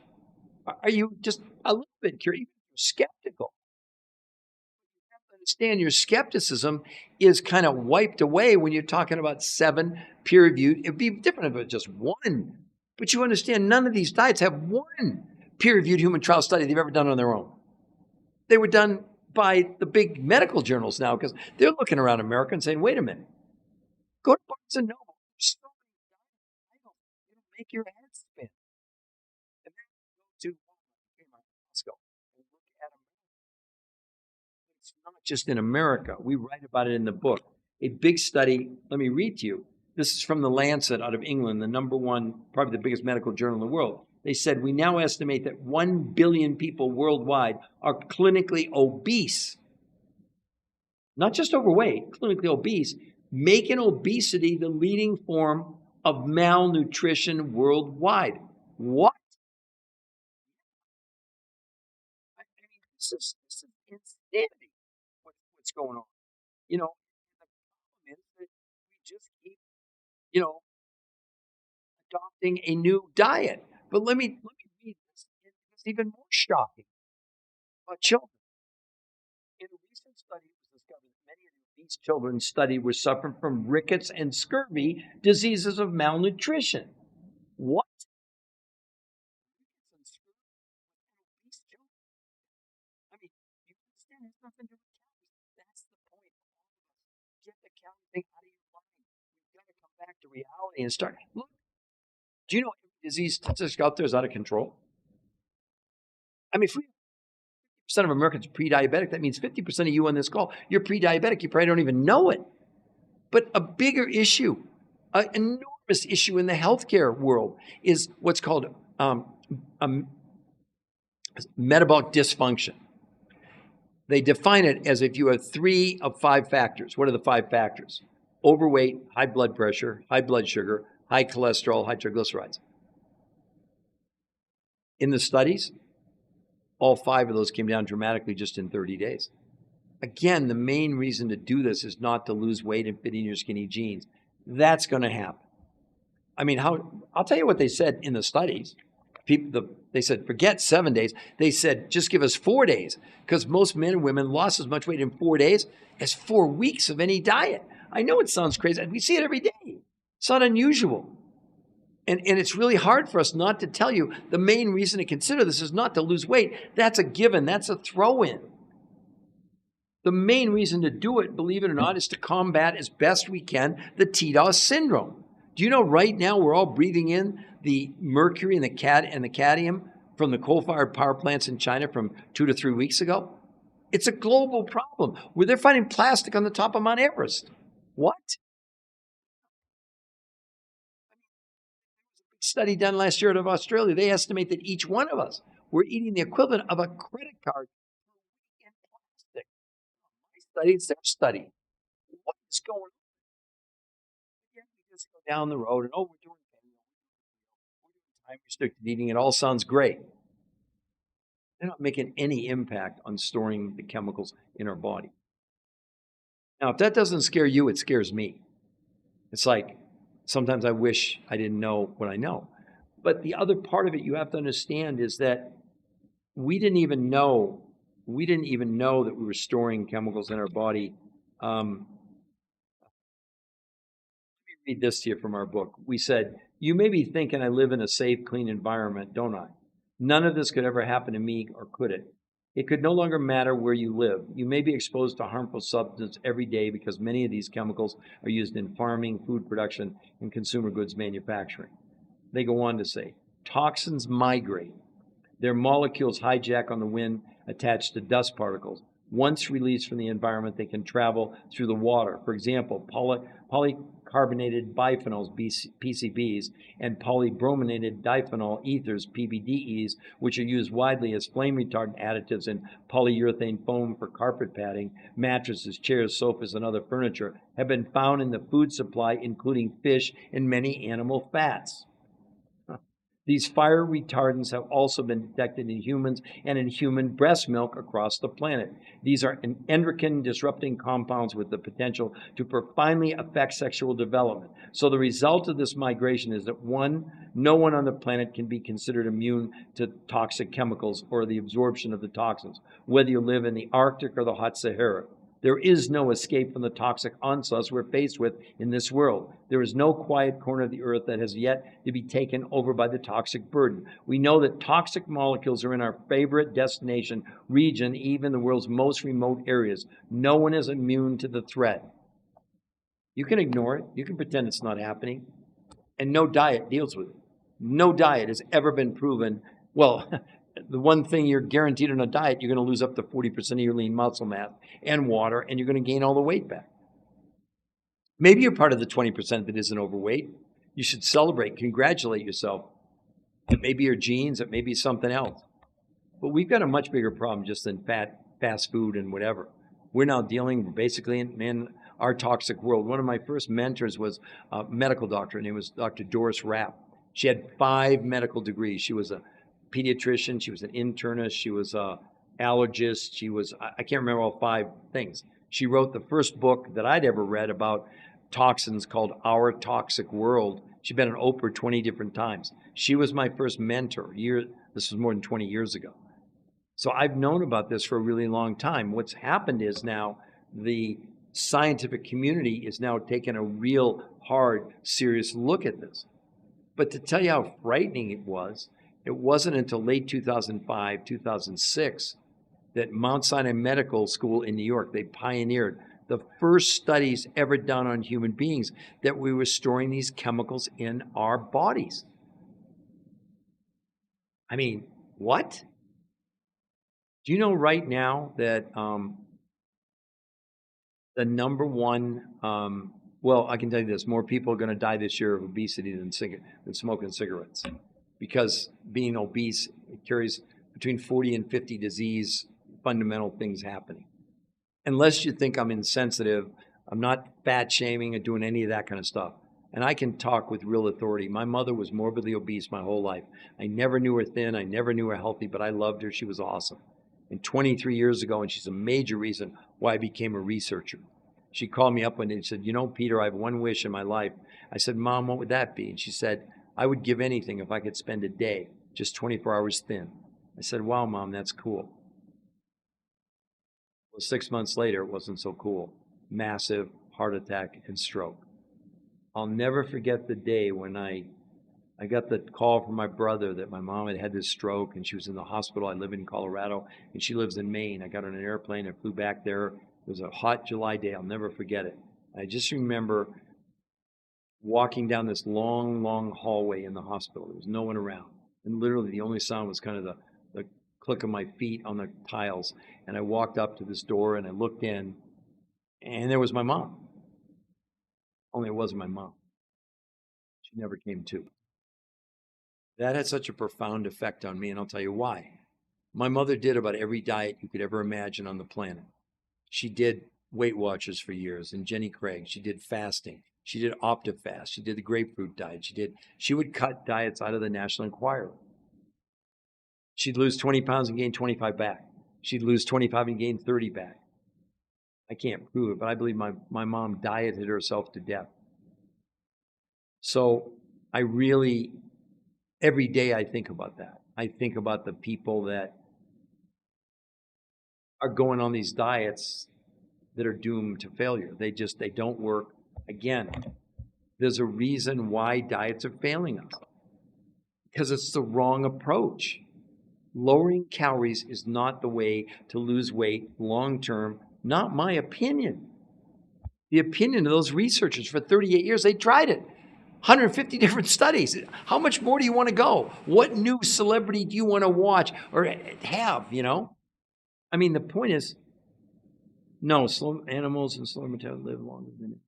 Are you just a little bit curious? You're skeptical. You have to understand your skepticism is kind of wiped away when you're talking about 7 peer-reviewed. It'd be different if it was just one. But you understand, none of these diets have one peer-reviewed human trial study they've ever done on their own. They were done by the big medical journals now because they're looking around America and saying, wait a minute, go to Barnes and Noble. There's so many diets. It'll make your head spin. And then go to Costco and look at them. It's not just in America. We write about it in the book. A big study, let me read to you. This is from the Lancet out of England, the number one, probably the biggest medical journal in the world. They said, we now estimate that 1 billion people worldwide are clinically obese. Not just overweight, clinically obese, making obesity the leading form of malnutrition worldwide. What? I mean, this is insanity, what's going on. You know, the problem is that we just keep, adopting a new diet. But let me read this. It's even more shocking about children. In a recent study, it was discovered that many of these children studied were suffering from rickets and scurvy, diseases of malnutrition. What? Rickets and scurvy in obese children? I mean, you understand there's nothing to do with calories. That's the point of all of us. Get the calorie thing out of your mind. We've got to come back to reality and start. Look, do you know every disease statistic out there is out of control? I mean, if we 50% of Americans are pre-diabetic, that means 50% of you on this call, you're pre-diabetic. You probably don't even know it. But a bigger issue, an enormous issue in the healthcare world is what's called metabolic dysfunction. They define it as if you have 3 of 5 factors. What are the 5 factors? Overweight, high blood pressure, high blood sugar, high cholesterol, high triglycerides. In the studies, all 5 of those came down dramatically just in 30 days. Again, the main reason to do this is not to lose weight and fit in your skinny jeans. That's going to happen. I mean, I'll tell you what they said in the studies. They said, forget 7 days. They said, just give us 4 days, because most men and women lost as much weight in 4 days as 4 weeks of any diet. I know it sounds crazy. We see it every day. It's not unusual. And it's really hard for us not to tell you the main reason to consider this is not to lose weight. That's a given. That's a throw-in. The main reason to do it, believe it or not, is to combat as best we can the TDOS syndrome. Do you know right now we're all breathing in the mercury and the cadmium from the coal-fired power plants in China from 2 to 3 weeks ago? It's a global problem where they're finding plastic on the top of Mount Everest. What? Study done last year out of Australia, they estimate that each one of us, we're eating the equivalent of a credit card in plastic. My study, it's their study. What is going on? Yeah, we just go down the road and, we're doing time restricted eating. It all sounds great. They're not making any impact on storing the chemicals in our body. Now, if that doesn't scare you, it scares me. It's like, sometimes I wish I didn't know what I know. But the other part of it you have to understand is that we didn't even know that we were storing chemicals in our body. Let me read this to you from our book. We said, you may be thinking I live in a safe, clean environment, don't I? None of this could ever happen to me, or could it? It could no longer matter where you live. You may be exposed to harmful substances every day because many of these chemicals are used in farming, food production, and consumer goods manufacturing. They go on to say, toxins migrate. Their molecules hijack on the wind attached to dust particles. Once released from the environment, they can travel through the water. For example, polycarbonated biphenyls, PCBs, and polybrominated diphenyl ethers, PBDEs, which are used widely as flame retardant additives in polyurethane foam for carpet padding, mattresses, chairs, sofas, and other furniture, have been found in the food supply, including fish and many animal fats. These fire retardants have also been detected in humans and in human breast milk across the planet. These are endocrine disrupting compounds with the potential to profoundly affect sexual development. So the result of this migration is that no one on the planet can be considered immune to toxic chemicals or the absorption of the toxins, whether you live in the Arctic or the hot Sahara. There is no escape from the toxic onslaughts we're faced with in this world. There is no quiet corner of the earth that has yet to be taken over by the toxic burden. We know that toxic molecules are in our favorite destination region, even the world's most remote areas. No one is immune to the threat. You can ignore it. You can pretend it's not happening. And no diet deals with it. No diet has ever been proven. Well, the one thing you're guaranteed on a diet, you're going to lose up to 40% of your lean muscle mass and water, and you're going to gain all the weight back. Maybe you're part of the 20% that isn't overweight. You should celebrate, congratulate yourself. It may be your genes, it may be something else. But we've got a much bigger problem just than fast food and whatever. We're now dealing basically in our toxic world. One of my first mentors was a medical doctor. Her name was Dr. Doris Rapp. She had 5 medical degrees. She was a pediatrician. She was an internist. She was an allergist. She was, I can't remember all 5 things. She wrote the first book that I'd ever read about toxins called Our Toxic World. She'd been on Oprah 20 different times. She was my first mentor. This was more than 20 years ago. So I've known about this for a really long time. What's happened is now the scientific community is now taking a real hard, serious look at this. But to tell you how frightening it wasn't until late 2005, 2006 that Mount Sinai Medical School in New York, they pioneered the first studies ever done on human beings that we were storing these chemicals in our bodies. I mean, what? Do you know right now that the number one, well, I can tell you this, more people are going to die this year of obesity than smoking cigarettes. Because being obese, it carries between 40 and 50 disease fundamental things happening. Unless you think I'm insensitive, I'm not fat shaming or doing any of that kind of stuff. And I can talk with real authority. My mother was morbidly obese my whole life. I never knew her thin. I never knew her healthy, but I loved her. She was awesome. And 23 years ago, and she's a major reason why I became a researcher. She called me up one day and said, you know, Peter, I have one wish in my life. I said, Mom, what would that be? And she said, I would give anything if I could spend a day, just 24 hours thin. I said, wow, Mom, that's cool. Well, 6 months later, it wasn't so cool. Massive heart attack and stroke. I'll never forget the day when I got the call from my brother that my mom had this stroke and she was in the hospital. I live in Colorado and she lives in Maine. I got on an airplane. I flew back there. It was a hot July day. I'll never forget it. I just remember walking down this long, long hallway in the hospital. There was no one around. And literally the only sound was kind of the click of my feet on the tiles. And I walked up to this door and I looked in and there was my mom. Only it wasn't my mom. She never came to. That had such a profound effect on me, and I'll tell you why. My mother did about every diet you could ever imagine on the planet. She did Weight Watchers for years, and Jenny Craig. She did fasting. She did OptiFast. She did the grapefruit diet. She would cut diets out of the National Enquirer. She'd lose 20 pounds and gain 25 back. She'd lose 25 and gain 30 back. I can't prove it, but I believe my mom dieted herself to death. So I really, every day I think about that. I think about the people that are going on these diets that are doomed to failure. They don't work. Again, there's a reason why diets are failing us. Because it's the wrong approach. Lowering calories is not the way to lose weight long term. Not my opinion. The opinion of those researchers for 38 years, they tried it. 150 different studies. How much more do you want to go? What new celebrity do you want to watch or have, you know? I mean, the point is, no, slow animals and slow metabolism live longer than it.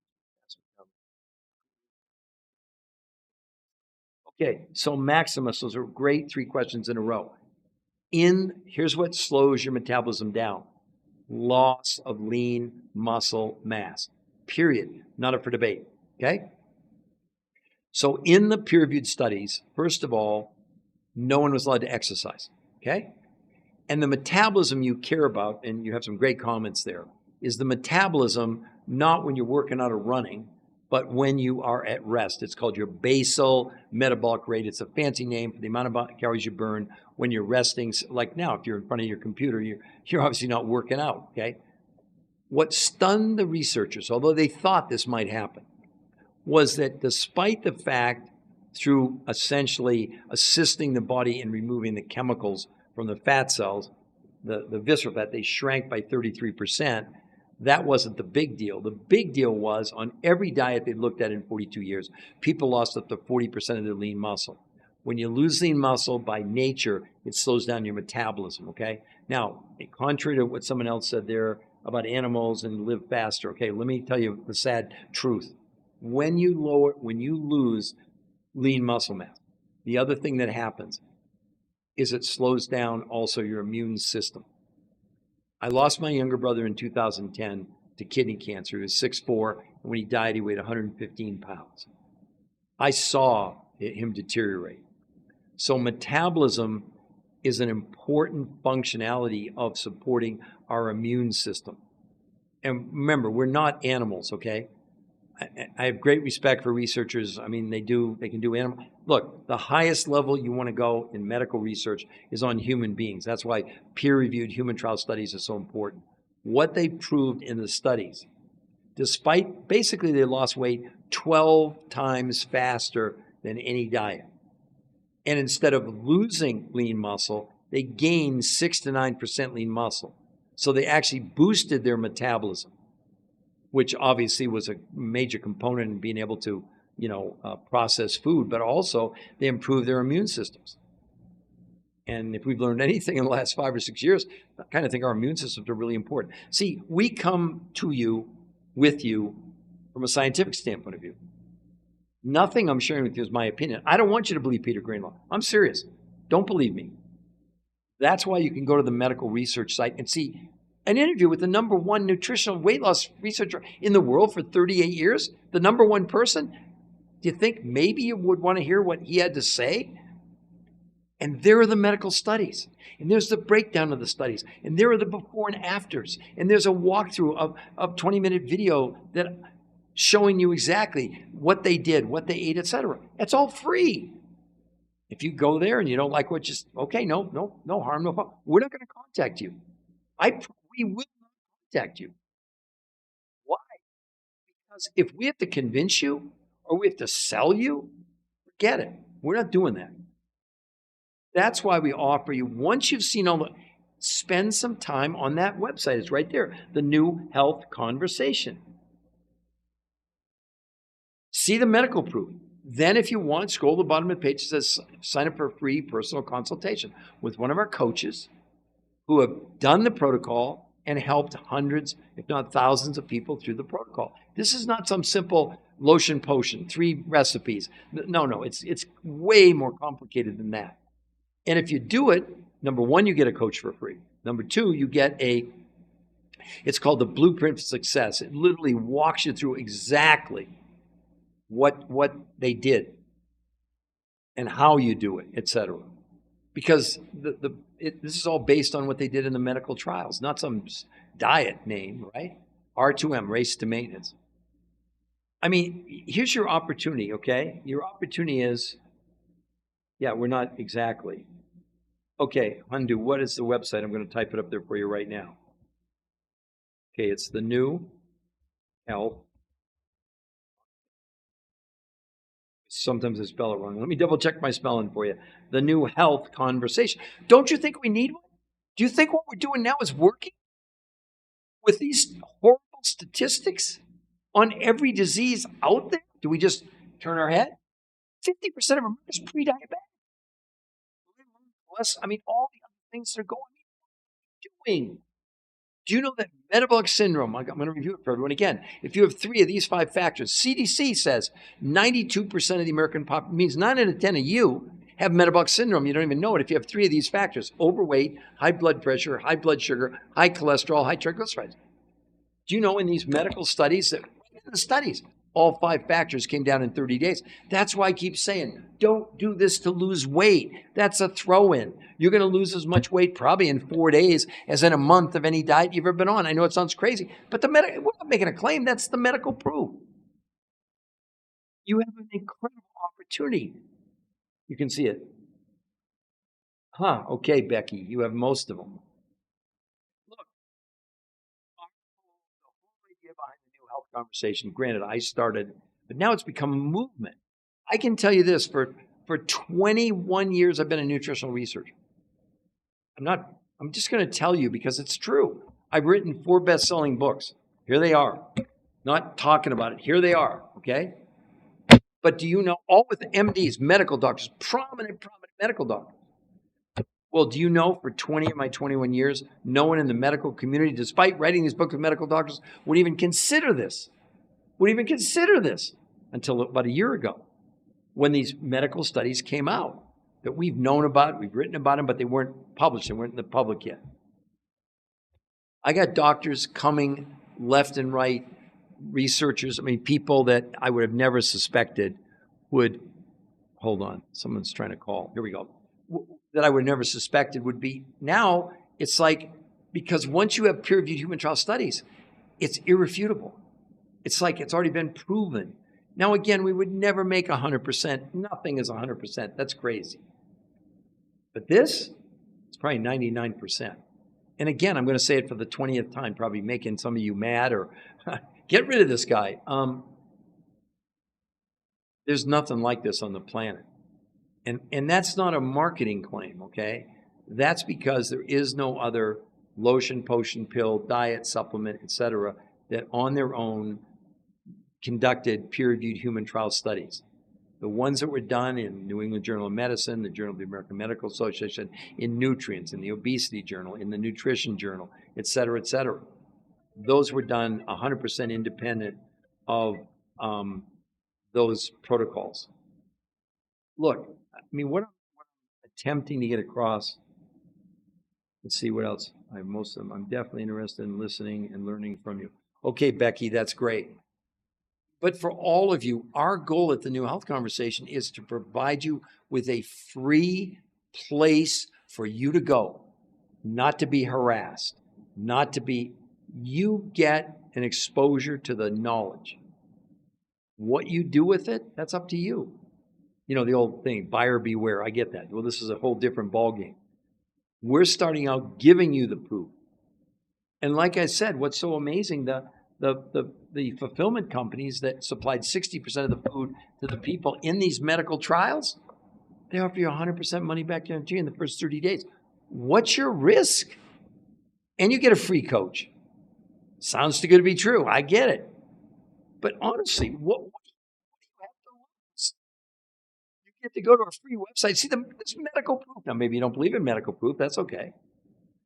Okay, so Maximus, those are great 3 questions in a row. Here's what slows your metabolism down. Loss of lean muscle mass. Period. Not up for debate. Okay? So in the peer-reviewed studies, first of all, no one was allowed to exercise. Okay? And the metabolism you care about, and you have some great comments there, is the metabolism not when you're working out or running, but when you are at rest. It's called your basal metabolic rate. It's a fancy name for the amount of calories you burn when you're resting. Like now, if you're in front of your computer, you're obviously not working out, okay? What stunned the researchers, although they thought this might happen, was that despite the fact, through essentially assisting the body in removing the chemicals from the fat cells, the visceral fat, they shrank by 33%. That wasn't the big deal. The big deal was on every diet they looked at in 42 years, people lost up to 40% of their lean muscle. When you lose lean muscle by nature, it slows down your metabolism, okay? Now, contrary to what someone else said there about animals and live faster, okay, let me tell you the sad truth. When you lose lean muscle mass, the other thing that happens is it slows down also your immune system. I lost my younger brother in 2010 to kidney cancer. He was 6'4", and when he died, he weighed 115 pounds. I saw him deteriorate. So metabolism is an important functionality of supporting our immune system. And remember, we're not animals, okay? I have great respect for researchers. I mean, they can do animal. Look, the highest level you want to go in medical research is on human beings. That's why peer-reviewed human trial studies are so important. What they proved in the studies, despite basically they lost weight 12 times faster than any diet. And instead of losing lean muscle, they gained 6 to 9% lean muscle. So they actually boosted their metabolism, which obviously was a major component in being able to, process food, but also they improved their immune systems. And if we've learned anything in the last 5 or 6 years, I kind of think our immune systems are really important. See, we come to you, with you, from a scientific standpoint of view. Nothing I'm sharing with you is my opinion. I don't want you to believe Peter Greenlaw. I'm serious. Don't believe me. That's why you can go to the medical research site and see an interview with the #1 nutritional weight loss researcher in the world for 38 years, the #1 person. Do you think maybe you would want to hear what he had to say? And there are the medical studies, and there's the breakdown of the studies, and there are the before and afters, and there's a walkthrough of 20-minute video that showing you exactly what they did, what they ate, etc. It's all free. If you go there and you don't like what, just okay, no harm, no foul. We're not going to contact you. We will not contact you. Why? Because if we have to convince you or we have to sell you, forget it. We're not doing that. That's why we offer you, once you've seen all the, spend some time on that website. It's right there, the New Health Conversation. See the medical proof. Then if you want, scroll to the bottom of the page. It says sign up for a free personal consultation with one of our coaches who have done the protocol and helped hundreds, if not thousands of people through the protocol. This is not some simple lotion potion, 3 recipes. No, it's way more complicated than that. And if you do it, #1, you get a coach for free. #2, you get it's called the Blueprint for Success. It literally walks you through exactly what they did and how you do it, etc. Because this is all based on what they did in the medical trials, not some diet name, right? R2M, race to maintenance. I mean, here's your opportunity, okay? Your opportunity is, we're not exactly. Okay, Hundu, what is the website? I'm going to type it up there for you right now. Okay, it's the New Health. Sometimes I spell it wrong. Let me double check my spelling for you. The New Health Conversation. Don't you think we need one? Do you think what we're doing now is working? With these horrible statistics on every disease out there, do we just turn our head? 50% of America is pre-diabetic. Plus, all the other things that are going on. What are we doing? Do you know that metabolic syndrome, I'm going to review it for everyone again. If you have 3 of these 5 factors, CDC says 92% of the American population, means 9 out of 10 of you have metabolic syndrome. You don't even know it if you have 3 of these factors: overweight, high blood pressure, high blood sugar, high cholesterol, high triglycerides. Do you know in these medical studies all 5 factors came down in 30 days? That's why I keep saying, don't do this to lose weight. That's a throw-in. You're going to lose as much weight probably in 4 days as in a month of any diet you've ever been on. I know it sounds crazy, but we're not making a claim. That's the medical proof. You have an incredible opportunity. You can see it. Okay, Becky, you have most of them. Look, conversation. Granted, I started, but now it's become a movement. I can tell you this, for 21 years, I've been a nutritional researcher. I'm just going to tell you because it's true. I've written 4 best-selling books. Here they are. Not talking about it. Here they are, okay? But do you know, all with MDs, medical doctors, prominent medical doctors. Well, do you know for 20 of my 21 years, no one in the medical community, despite writing these books with medical doctors, would even consider this. Until about a year ago, when these medical studies came out that we've known about, we've written about them, but they weren't published, they weren't in the public yet. I got doctors coming left and right, researchers, people that I would have never suspected would, hold on, someone's trying to call, here we go, that I would have never suspected would be, now it's like, because once you have peer-reviewed human trial studies, it's irrefutable. It's like it's already been proven. Now, again, we would never make 100%. Nothing is 100%. That's crazy. But this, it's probably 99%. And again, I'm going to say it for the 20th time, probably making some of you mad or get rid of this guy. There's nothing like this on the planet. And that's not a marketing claim, okay? That's because there is no other lotion, potion, pill, diet, supplement, etc., that on their own conducted peer-reviewed human trial studies. The ones that were done in New England Journal of Medicine, the Journal of the American Medical Association, in Nutrients, in the Obesity Journal, in the Nutrition Journal, etc., etc. Those were done 100% independent of those protocols. Look, what I'm attempting to get across, let's see what else. I have most of them. I'm definitely interested in listening and learning from you. Okay, Becky, that's great. But for all of you, our goal at the New Health Conversation is to provide you with a free place for you to go, not to be harassed, you get an exposure to the knowledge. What you do with it, that's up to you. You know, the old thing, buyer beware. I get that. Well, this is a whole different ballgame. We're starting out giving you the proof. And like I said, what's so amazing, the fulfillment companies that supplied 60% of the food to the people in these medical trials, they offer you 100% money back guarantee in the first 30 days. What's your risk? And you get a free coach. Sounds too good to be true. I get it. But honestly, what do you have to lose? You get to go to a free website, see this medical proof. Now, maybe you don't believe in medical proof. That's okay.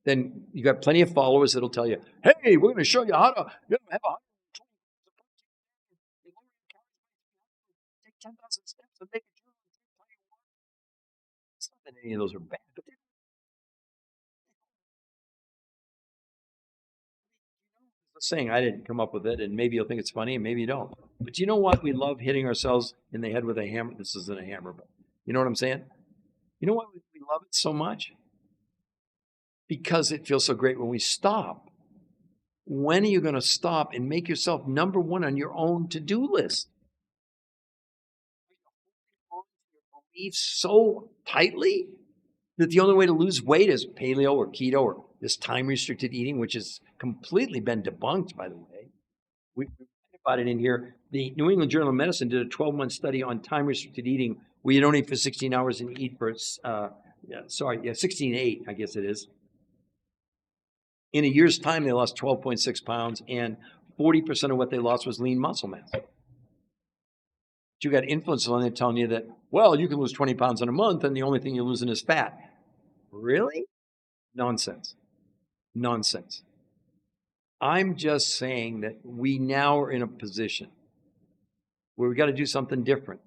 Then you got plenty of followers that'll tell you, hey, we're going to show you how to have 10,000 steps and make a journal. It's not that any of those are bad, but they're saying I didn't come up with it, and maybe you'll think it's funny, and maybe you don't. But you know what? We love hitting ourselves in the head with a hammer. This isn't a hammer, but you know what I'm saying? You know why we love it so much? Because it feels so great when we stop. When are you going to stop and make yourself number one on your own to-do list? Believe so tightly that the only way to lose weight is paleo or keto or this time-restricted eating, which has completely been debunked, by the way. We read about it in here. The New England Journal of Medicine did a 12-month study on time-restricted eating where you don't eat for 16 hours and eat for, 16-8, I guess it is. In a year's time, they lost 12.6 pounds, and 40% of what they lost was lean muscle mass. You got influencers on there telling you that, well, you can lose 20 pounds in a month and the only thing you're losing is fat. Really? Nonsense. Nonsense. I'm just saying that we now are in a position where we got to do something different.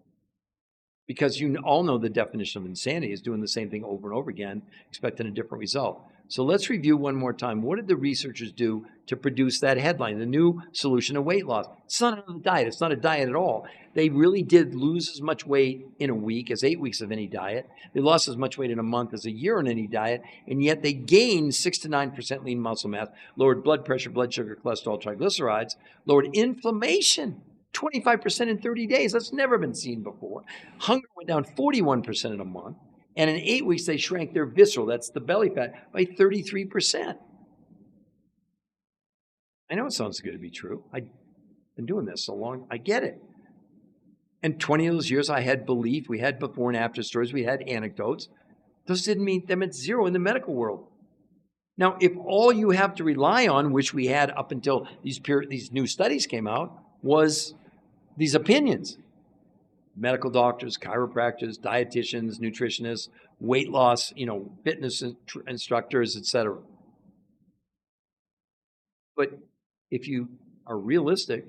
Because you all know the definition of insanity is doing the same thing over and over again, expecting a different result. So let's review one more time. What did the researchers do to produce that headline, the new solution to weight loss? It's not another diet. It's not a diet at all. They really did lose as much weight in a week as 8 weeks of any diet. They lost as much weight in a month as a year in any diet, and yet they gained 6 to 9% lean muscle mass, lowered blood pressure, blood sugar, cholesterol, triglycerides, lowered inflammation, 25% in 30 days. That's never been seen before. Hunger went down 41% in a month. And in 8 weeks, they shrank their visceral, that's the belly fat, by 33%. I know it sounds good to be true. Been doing this so long, I get it. And 20 of those years, I had belief. We had before and after stories. We had anecdotes. Those didn't mean them at zero in the medical world. Now, if all you have to rely on, which we had up until these new studies came out, was these opinions, medical doctors, chiropractors, dietitians, nutritionists, weight loss, fitness instructors, etc. But if you are realistic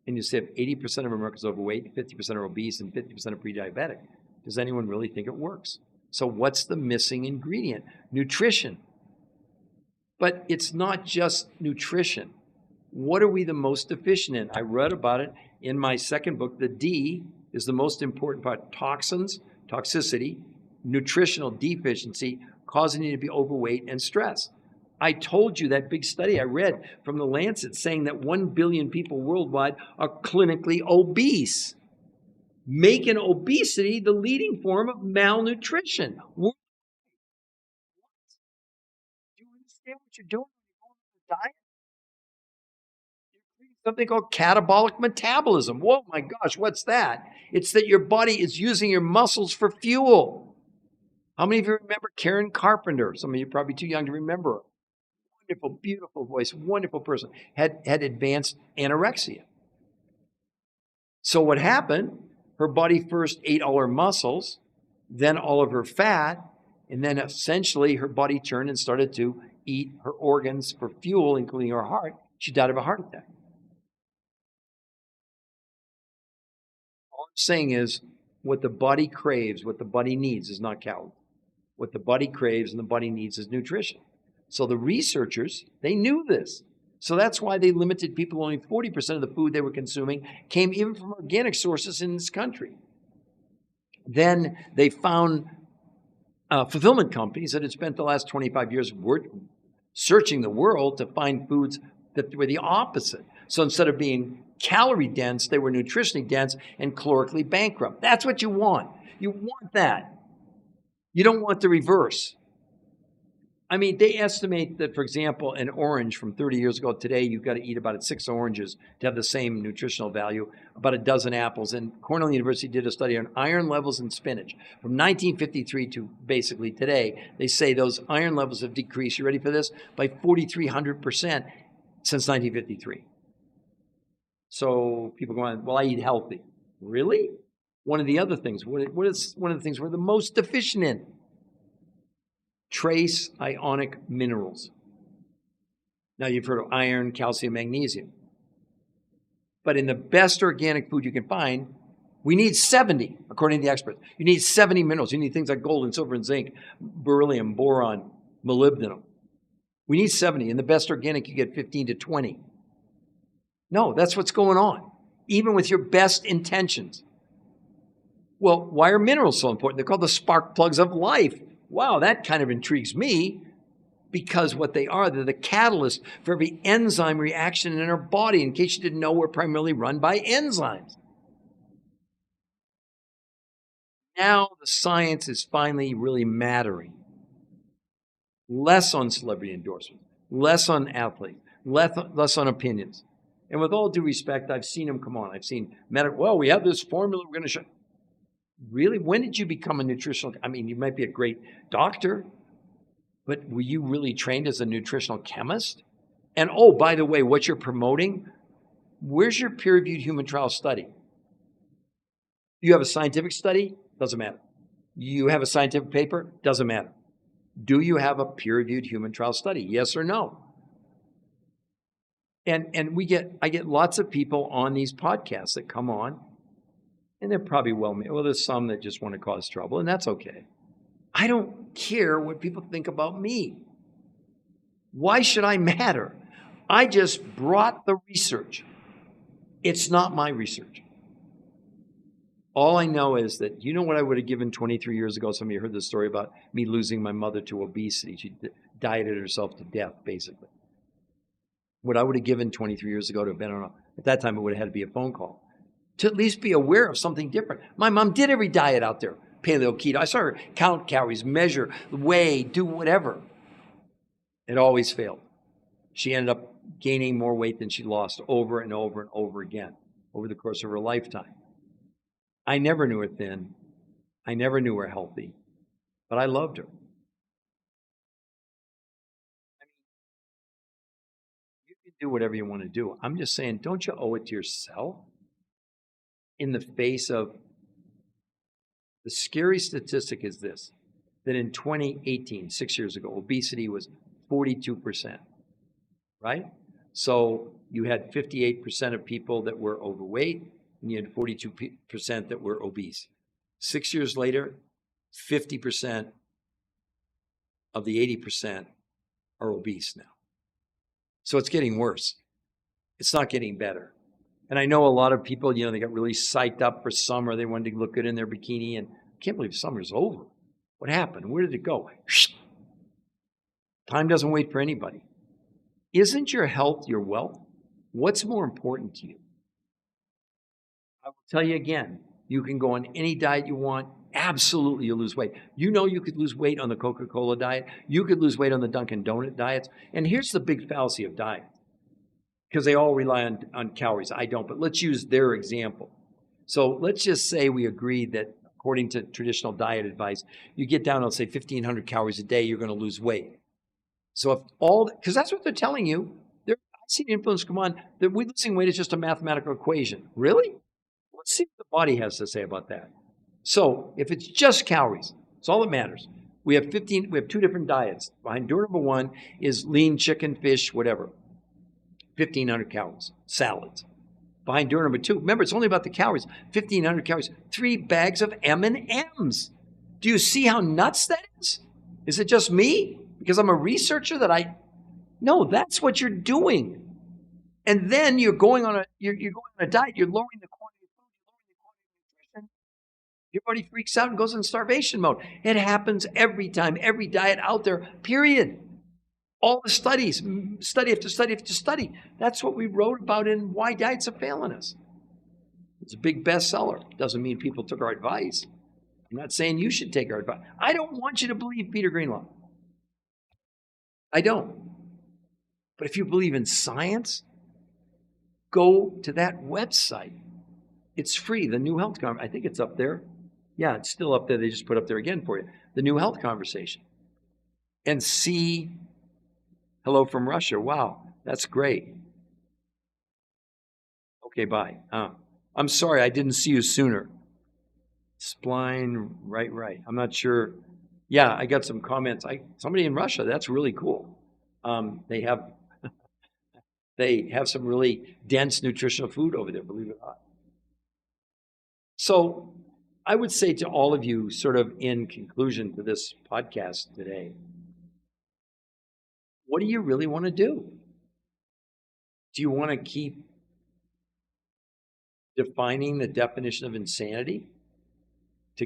and you say if 80% of Americans are overweight, 50% are obese, and 50% are pre-diabetic, does anyone really think it works? So what's the missing ingredient? Nutrition. But it's not just nutrition. What are we the most deficient in? I read about it in my second book. The D is the most important part. Toxins, toxicity, nutritional deficiency, causing you to be overweight and stress. I told you that big study I read from the Lancet saying that 1 billion people worldwide are clinically obese, making obesity the leading form of malnutrition. Do you understand what you're doing when you're going on the diet? You're creating something called catabolic metabolism. Whoa, my gosh, what's that? It's that your body is using your muscles for fuel. How many of you remember Karen Carpenter? Some of you are probably too young to remember her. Wonderful, beautiful voice, wonderful person, had advanced anorexia. So what happened? Her body first ate all her muscles, then all of her fat, and then essentially her body turned and started to eat her organs for fuel, including her heart. She died of a heart attack. All I'm saying is what the body craves, what the body needs is not calories. What the body craves and the body needs is nutrition. So the researchers, they knew this. So that's why they limited people. Only 40% of the food they were consuming came even from organic sources in this country. Then they found fulfillment companies that had spent the last 25 years searching the world to find foods that were the opposite. So instead of being calorie dense, they were nutritionally dense and calorically bankrupt. That's what you want. You want that. You don't want the reverse. I mean, they estimate that, for example, an orange from 30 years ago today, you've got to eat about 6 oranges to have the same nutritional value, about a dozen apples. And Cornell University did a study on iron levels in spinach. From 1953 to basically today, they say those iron levels have decreased, you ready for this, by 4,300% since 1953. So people go on, well, I eat healthy. Really? One of the other things, what is one of the things we're the most deficient in? Trace ionic minerals. Now you've heard of iron, calcium, magnesium. But in the best organic food you can find, we need 70, according to the experts. You need 70 minerals. You need things like gold and silver and zinc, beryllium, boron, molybdenum. We need 70. In the best organic, you get 15 to 20. No, that's what's going on, even with your best intentions. Well, why are minerals so important? They're called the spark plugs of life. Wow, that kind of intrigues me because what they are, they're the catalyst for every enzyme reaction in our body. In case you didn't know, we're primarily run by enzymes. Now the science is finally really mattering. Less on celebrity endorsements, less on athletes, less on opinions. And with all due respect, I've seen them come on. I've seen well, we have this formula we're going to show. Really? When did you become a nutritional? I mean, you might be a great doctor, but were you really trained as a nutritional chemist? And oh, by the way, what you're promoting, where's your peer-reviewed human trial study? You have a scientific study? Doesn't matter. You have a scientific paper? Doesn't matter. Do you have a peer-reviewed human trial study? Yes or no? And I get lots of people on these podcasts that come on, and they're probably well, there's some that just want to cause trouble, and that's okay. I don't care what people think about me. Why should I matter? I just brought the research. It's not my research. All I know is that, you know what I would have given 23 years ago? Some of you heard the story about me losing my mother to obesity. She dieted herself to death, basically. What I would have given 23 years ago to have been on, at that time it would have had to be a phone call, to at least be aware of something different. My mom did every diet out there, paleo, keto. I saw her count calories, measure, weigh, do whatever. It always failed. She ended up gaining more weight than she lost over and over and over again over the course of her lifetime. I never knew her thin. I never knew her healthy, but I loved her. You can do whatever you want to do. I'm just saying, don't you owe it to yourself in the face of the scary statistic is this, that in 2018, 6 years ago, obesity was 42%, right? So you had 58% of people that were overweight, and you had 42% that were obese. 6 years later, 50% of the 80% are obese now. So it's getting worse. It's not getting better. And I know a lot of people, they got really psyched up for summer. They wanted to look good in their bikini, and I can't believe summer's over. What happened? Where did it go? Time doesn't wait for anybody. Isn't your health your wealth? What's more important to you? I will tell you again, you can go on any diet you want. Absolutely, you'll lose weight. You could lose weight on the Coca-Cola diet. You could lose weight on the Dunkin' Donut diets. And here's the big fallacy of diet, because they all rely on calories. I don't, but let's use their example. So let's just say we agree that according to traditional diet advice, you get down, let's say 1,500 calories a day, you're going to lose weight. So because that's what they're telling you. I've seen influencers come on, that losing weight is just a mathematical equation. Really? Let's see what the body has to say about that. So if it's just calories, it's all that matters. We have 2 different diets. Behind door number 1 is lean chicken, fish, whatever. 1,500 calories, salads. Behind door number 2, remember, it's only about the calories. 1,500 calories, 3 bags of M&Ms. Do you see how nuts that is? Is it just me? Because I'm a researcher No, that's what you're doing. And then you're going on a diet. You're lowering the quantity of food. You're lowering the quantity of nutrition. Your body freaks out and goes in starvation mode. It happens every time, every diet out there, period. All the studies, study after study after study. That's what we wrote about in Why Diets Are Failing Us. It's a big bestseller. Doesn't mean people took our advice. I'm not saying you should take our advice. I don't want you to believe Peter Greenlaw. I don't. But if you believe in science, go to that website. It's free, the New Health Conversation. I think it's up there. Yeah, it's still up there. They just put up there again for you. The New Health Conversation. And see, hello from Russia. Wow, that's great. Okay, bye. I'm sorry, I didn't see you sooner. Spline, right. I'm not sure. Yeah, I got some comments. Somebody in Russia, that's really cool. They have some really dense nutritional food over there, believe it or not. So I would say to all of you, sort of in conclusion to this podcast today, what do you really want to do? Do you want to keep defining the definition of insanity? To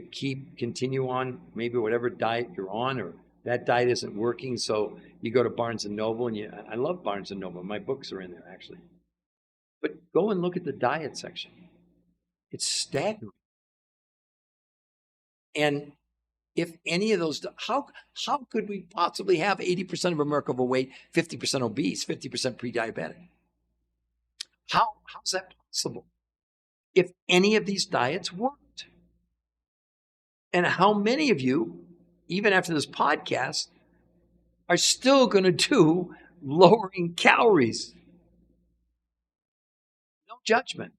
continue on maybe whatever diet you're on, or that diet isn't working, so you go to Barnes & Noble, and I love Barnes & Noble. My books are in there, actually. But go and look at the diet section. It's staggering. And if any of those, how could we possibly have 80% of America overweight, 50% obese, 50% pre-diabetic? How's that possible? If any of these diets worked? And how many of you, even after this podcast, are still going to do lowering calories? No judgment.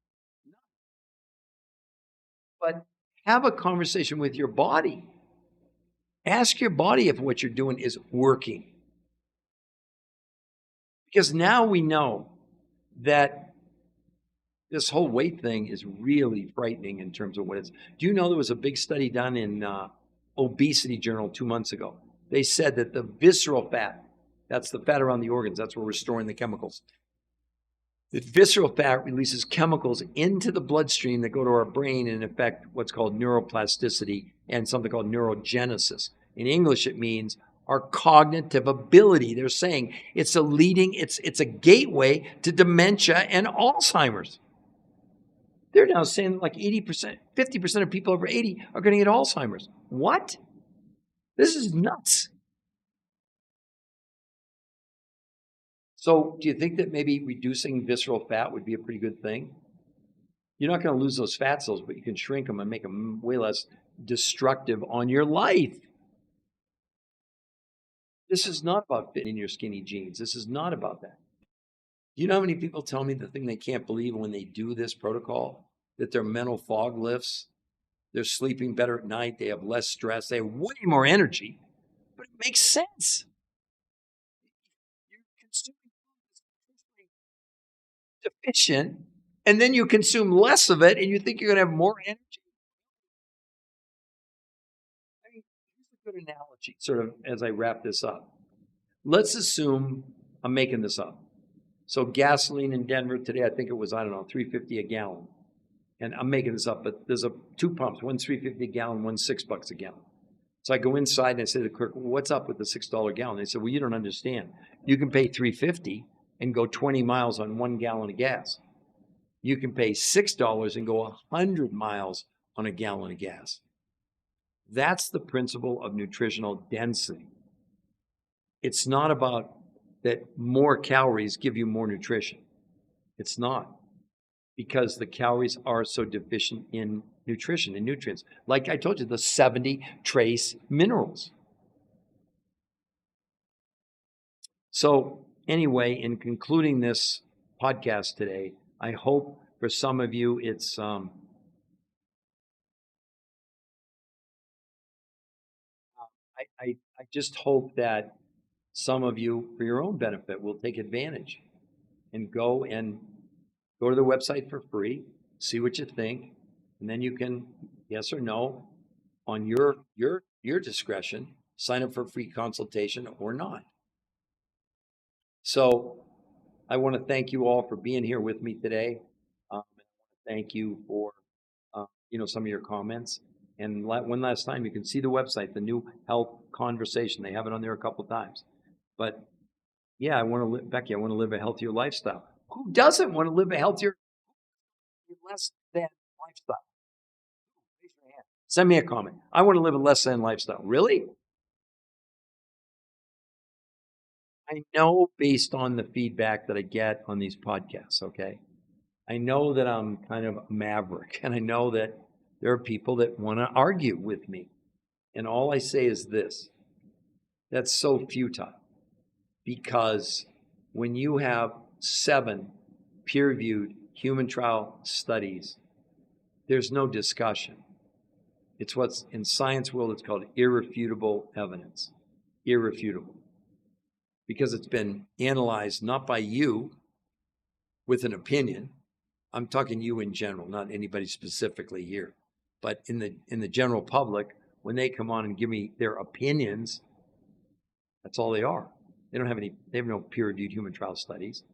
But have a conversation with your body. Ask your body if what you're doing is working. Because now we know that this whole weight thing is really frightening in terms of what it's. Do you know there was a big study done in Obesity Journal 2 months ago? They said that the visceral fat, that's the fat around the organs, that's where we're storing the chemicals. The visceral fat releases chemicals into the bloodstream that go to our brain and affect what's called neuroplasticity and something called neurogenesis. In English, it means our cognitive ability. They're saying it's a gateway to dementia and Alzheimer's. They're now saying like 80%, 50% of people over 80 are going to get Alzheimer's. What? This is nuts. So do you think that maybe reducing visceral fat would be a pretty good thing? You're not going to lose those fat cells, but you can shrink them and make them way less destructive on your life. This is not about fitting in your skinny jeans. This is not about that. Do you know how many people tell me the thing they can't believe when they do this protocol? That their mental fog lifts, they're sleeping better at night, they have less stress, they have way more energy. But it makes sense. You're consuming food that's deficient, and then you consume less of it, and you think you're going to have more energy. I mean, here's a good analogy, sort of as I wrap this up. Let's assume I'm making this up. So gasoline in Denver today, I think it was, I don't know, $3.50 a gallon. And I'm making this up, but there's two pumps. One's $3.50 a gallon, one's $6 a gallon. So I go inside and I say to the clerk, "What's up with the $6 a gallon?" They said, "Well, you don't understand. You can pay $3.50 and go 20 miles on 1 gallon of gas. You can pay $6 and go 100 miles on a gallon of gas." That's the principle of nutritional density. It's not about that more calories give you more nutrition. It's not, because the calories are so deficient in nutrition and nutrients. Like I told you, the 70 trace minerals. So anyway, in concluding this podcast today, I hope for some of you it's I just hope that some of you, for your own benefit, will take advantage and go to the website for free, see what you think, and then you can, yes or no, on your discretion, sign up for a free consultation or not. So I want to thank you all for being here with me today. Thank you for some of your comments. And one last time, you can see the website, the New Health Conversation. They have it on there a couple times. But yeah, Becky, I want to live a healthier lifestyle. Who doesn't want to live a healthier, less than lifestyle? Raise your hand. Send me a comment. I want to live a less than lifestyle. Really? I know based on the feedback that I get on these podcasts, okay? I know that I'm kind of a maverick, and I know that there are people that want to argue with me. And all I say is this: that's so futile, because when you have 7 peer-reviewed human trial studies, there's no discussion. It's what's in science world, it's called irrefutable evidence. Irrefutable. Because it's been analyzed not by you with an opinion. I'm talking you in general, not anybody specifically here. But in the general public, when they come on and give me their opinions, that's all they are. They have no peer-reviewed human trial studies.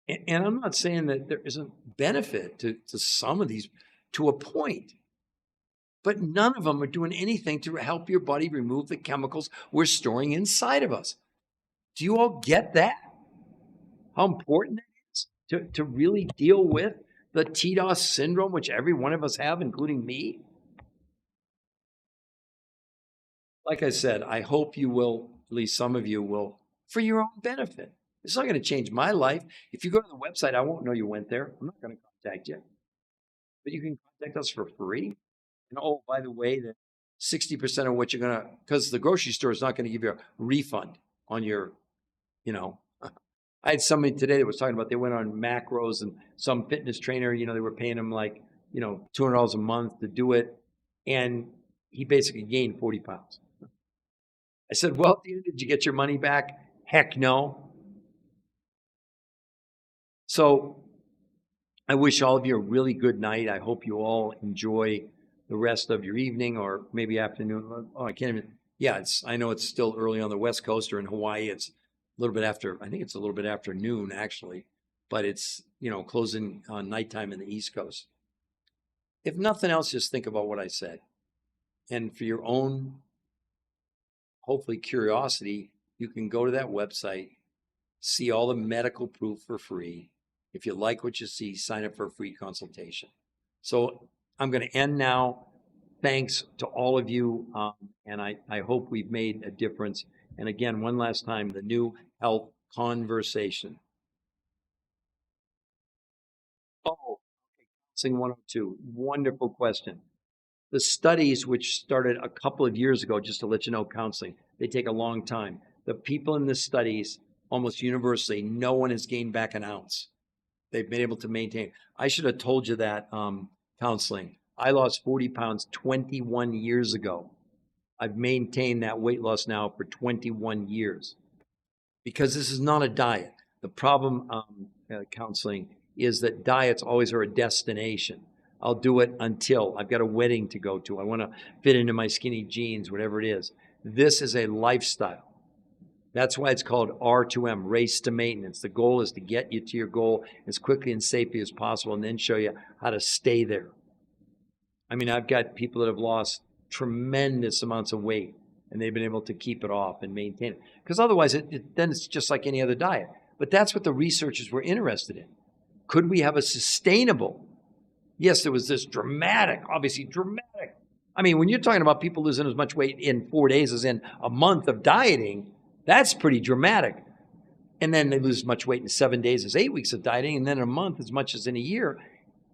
And I'm not saying that there isn't benefit to some of these to a point, but none of them are doing anything to help your body remove the chemicals we're storing inside of us. Do you all get that? How important that is to really deal with the TDOS syndrome, which every one of us have, including me? Like I said, I hope you will, at least some of you will, for your own benefit. It's not going to change my life. If you go to the website, I won't know you went there. I'm not going to contact you. But you can contact us for free. And oh, by the way, that 60% of what you're going to, because the grocery store is not going to give you a refund on your, I had somebody today that was talking about they went on macros, and some fitness trainer, they were paying him like, $200 a month to do it. And he basically gained 40 pounds. I said, well, did you get your money back? Heck no. So I wish all of you a really good night. I hope you all enjoy the rest of your evening or maybe afternoon. Oh, I can't even. Yeah, I know it's still early on the West Coast, or in Hawaii, it's a little bit after. I think it's a little bit after noon, actually. But it's, closing on nighttime in the East Coast. If nothing else, just think about what I said. And for your own, hopefully, curiosity, you can go to that website, see all the medical proof for free. If you like what you see, sign up for a free consultation. So I'm going to end now. Thanks to all of you, and I hope we've made a difference. And again, one last time, the New Health Conversation. Oh, Sing 102. Wonderful question. The studies, which started a couple of years ago, just to let you know, counseling, they take a long time. The people in the studies, almost universally, no one has gained back an ounce. They've been able to maintain. I should have told you that counseling. I lost 40 pounds 21 years ago. I've maintained that weight loss now for 21 years because this is not a diet. The problem, counseling, is that diets always are a destination. I'll do it until I've got a wedding to go to. I want to fit into my skinny jeans, whatever it is. This is a lifestyle. That's why it's called R2M, race to maintenance. The goal is to get you to your goal as quickly and safely as possible and then show you how to stay there. I mean, I've got people that have lost tremendous amounts of weight and they've been able to keep it off and maintain it. Because otherwise, then it's just like any other diet. But that's what the researchers were interested in. Could we have a sustainable? Yes, there was this dramatic, obviously dramatic. I mean, when you're talking about people losing as much weight in 4 days as in a month of dieting, that's pretty dramatic. And then they lose as much weight in 7 days as 8 weeks of dieting, and then in a month as much as in a year,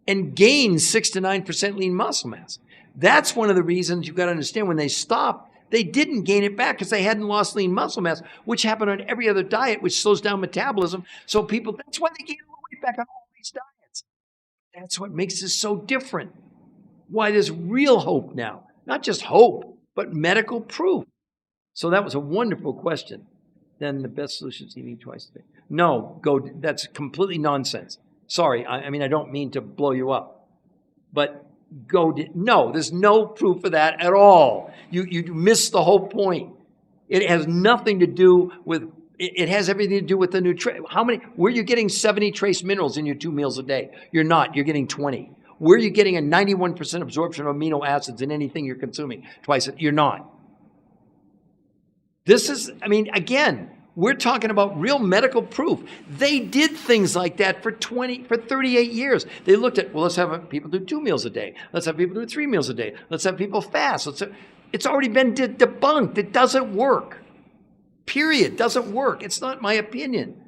and gain 6 to 9% lean muscle mass. That's one of the reasons you've got to understand when they stopped, they didn't gain it back because they hadn't lost lean muscle mass, which happened on every other diet, which slows down metabolism. So people, that's why they gain a little weight back on all these diets. That's what makes this so different. Why there's real hope now. Not just hope, but medical proof. So that was a wonderful question. Then the best solution is eating twice a day. No, that's completely nonsense. Sorry, I mean, I don't mean to blow you up. But no, there's no proof of that at all. You missed the whole point. It has nothing to do with, it has everything to do with the nutrition. Where you're getting 70 trace minerals in your 2 meals a day? You're not, you're getting 20. Where you're getting a 91% absorption of amino acids in anything you're consuming twice, you're not. This is, I mean, again, we're talking about real medical proof. They did things like that for 38 years. They looked at, well, let's have people do 2 meals a day. Let's have people do 3 meals a day. Let's have people fast. It's already been debunked. It doesn't work. Period. Doesn't work. It's not my opinion.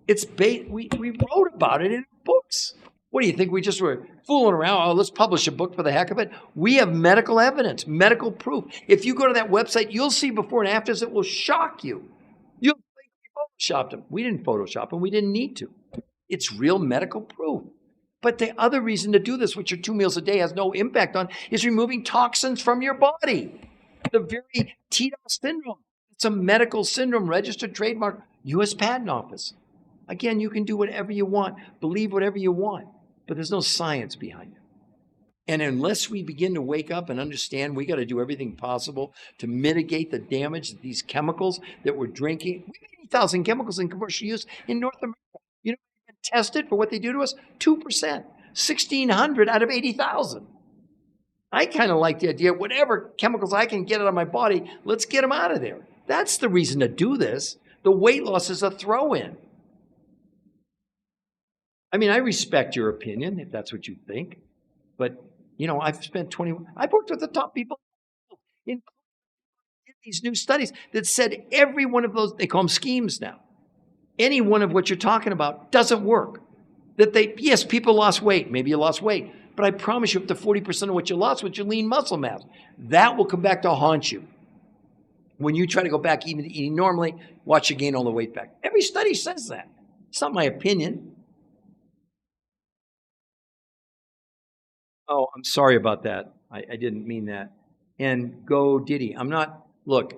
We wrote about it in books. What do you think? We just were fooling around. Oh, let's publish a book for the heck of it. We have medical evidence, medical proof. If you go to that website, you'll see before and afters that will shock you. You'll think we photoshopped them. We didn't Photoshop them. We didn't need to. It's real medical proof. But the other reason to do this, which your 2 meals a day has no impact on, is removing toxins from your body. The very TDOS syndrome. It's a medical syndrome, registered trademark, U.S. Patent Office. Again, you can do whatever you want, believe whatever you want, but there's no science behind it. And unless we begin to wake up and understand we got to do everything possible to mitigate the damage that these chemicals that we're drinking, we have 80,000 chemicals in commercial use in North America. You know, we've been tested for what they do to us? 2%, 1,600 out of 80,000. I kind of like the idea, whatever chemicals I can get out of my body, let's get them out of there. That's the reason to do this. The weight loss is a throw-in. I mean, I respect your opinion, if that's what you think. But, you know, I've worked with the top people in these new studies that said every one of those, they call them schemes now. Any one of what you're talking about doesn't work. Yes, people lost weight. Maybe you lost weight. But I promise you up to 40% of what you lost was your lean muscle mass. That will come back to haunt you. When you try to go back even to eating normally, watch you gain all the weight back. Every study says that. It's not my opinion. Oh, I'm sorry about that. I didn't mean that. And go Diddy. Look,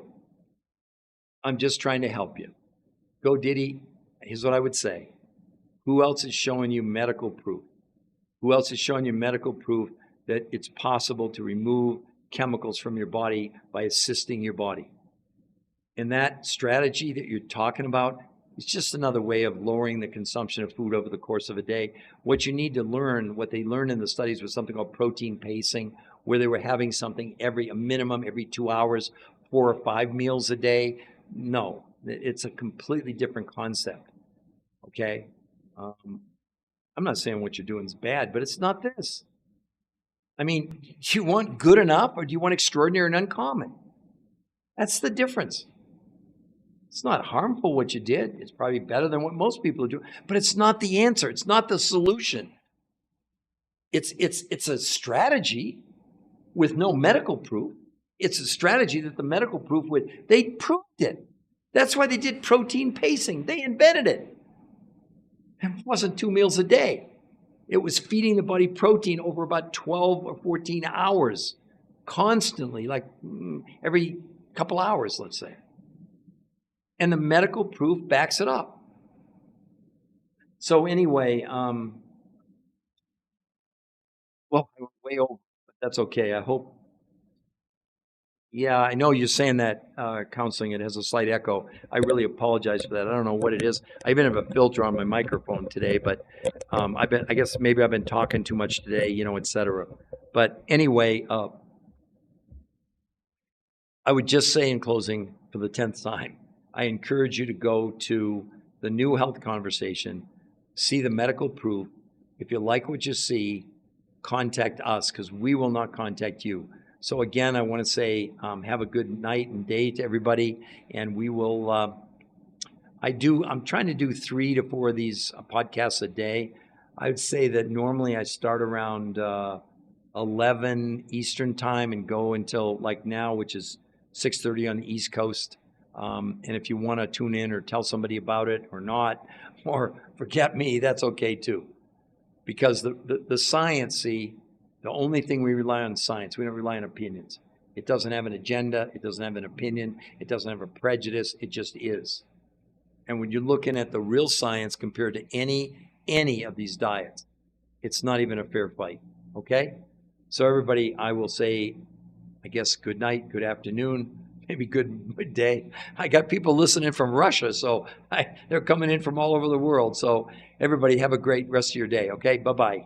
I'm just trying to help you. Go Diddy, here's what I would say. Who else is showing you medical proof? Who else is showing you medical proof that it's possible to remove chemicals from your body by assisting your body? And that strategy that you're talking about, it's just another way of lowering the consumption of food over the course of a day. What you need to learn, what they learned in the studies was something called protein pacing, where they were having something a minimum every 2 hours, 4 or 5 meals a day. No, it's a completely different concept. Okay? I'm not saying what you're doing is bad, but it's not this. I mean, do you want good enough or do you want extraordinary and uncommon? That's the difference. It's not harmful what you did. It's probably better than what most people do, but it's not the answer. It's not the solution. It's a strategy with no medical proof. It's a strategy that the medical proof they proved it. That's why they did protein pacing. They invented it. It wasn't 2 meals a day. It was feeding the body protein over about 12 or 14 hours, constantly, like every couple hours, let's say. And the medical proof backs it up. So anyway, well, I went way over, but that's okay. I hope. Yeah, I know you're saying that counseling, it has a slight echo. I really apologize for that. I don't know what it is. I even have a filter on my microphone today, but I guess maybe I've been talking too much today, et cetera. But anyway, I would just say in closing for the 10th time, I encourage you to go to the New Health Conversation, see the medical proof. If you like what you see, contact us because we will not contact you. So again, I want to say have a good night and day to everybody, and we will. I'm trying to do 3 to 4 of these podcasts a day. I would say that normally I start around 11 Eastern time and go until like now, which is 6:30 on the East Coast. And if you want to tune in or tell somebody about it or not, or forget me, that's okay too. Because the science, see, the only thing we rely on is science. We don't rely on opinions. It doesn't have an agenda. It doesn't have an opinion. It doesn't have a prejudice. It just is. And when you're looking at the real science compared to any of these diets, it's not even a fair fight. Okay? So everybody, I will say, I guess, good night, good afternoon, maybe good day. I got people listening from Russia, so they're coming in from all over the world. So everybody have a great rest of your day. Okay? Bye-bye.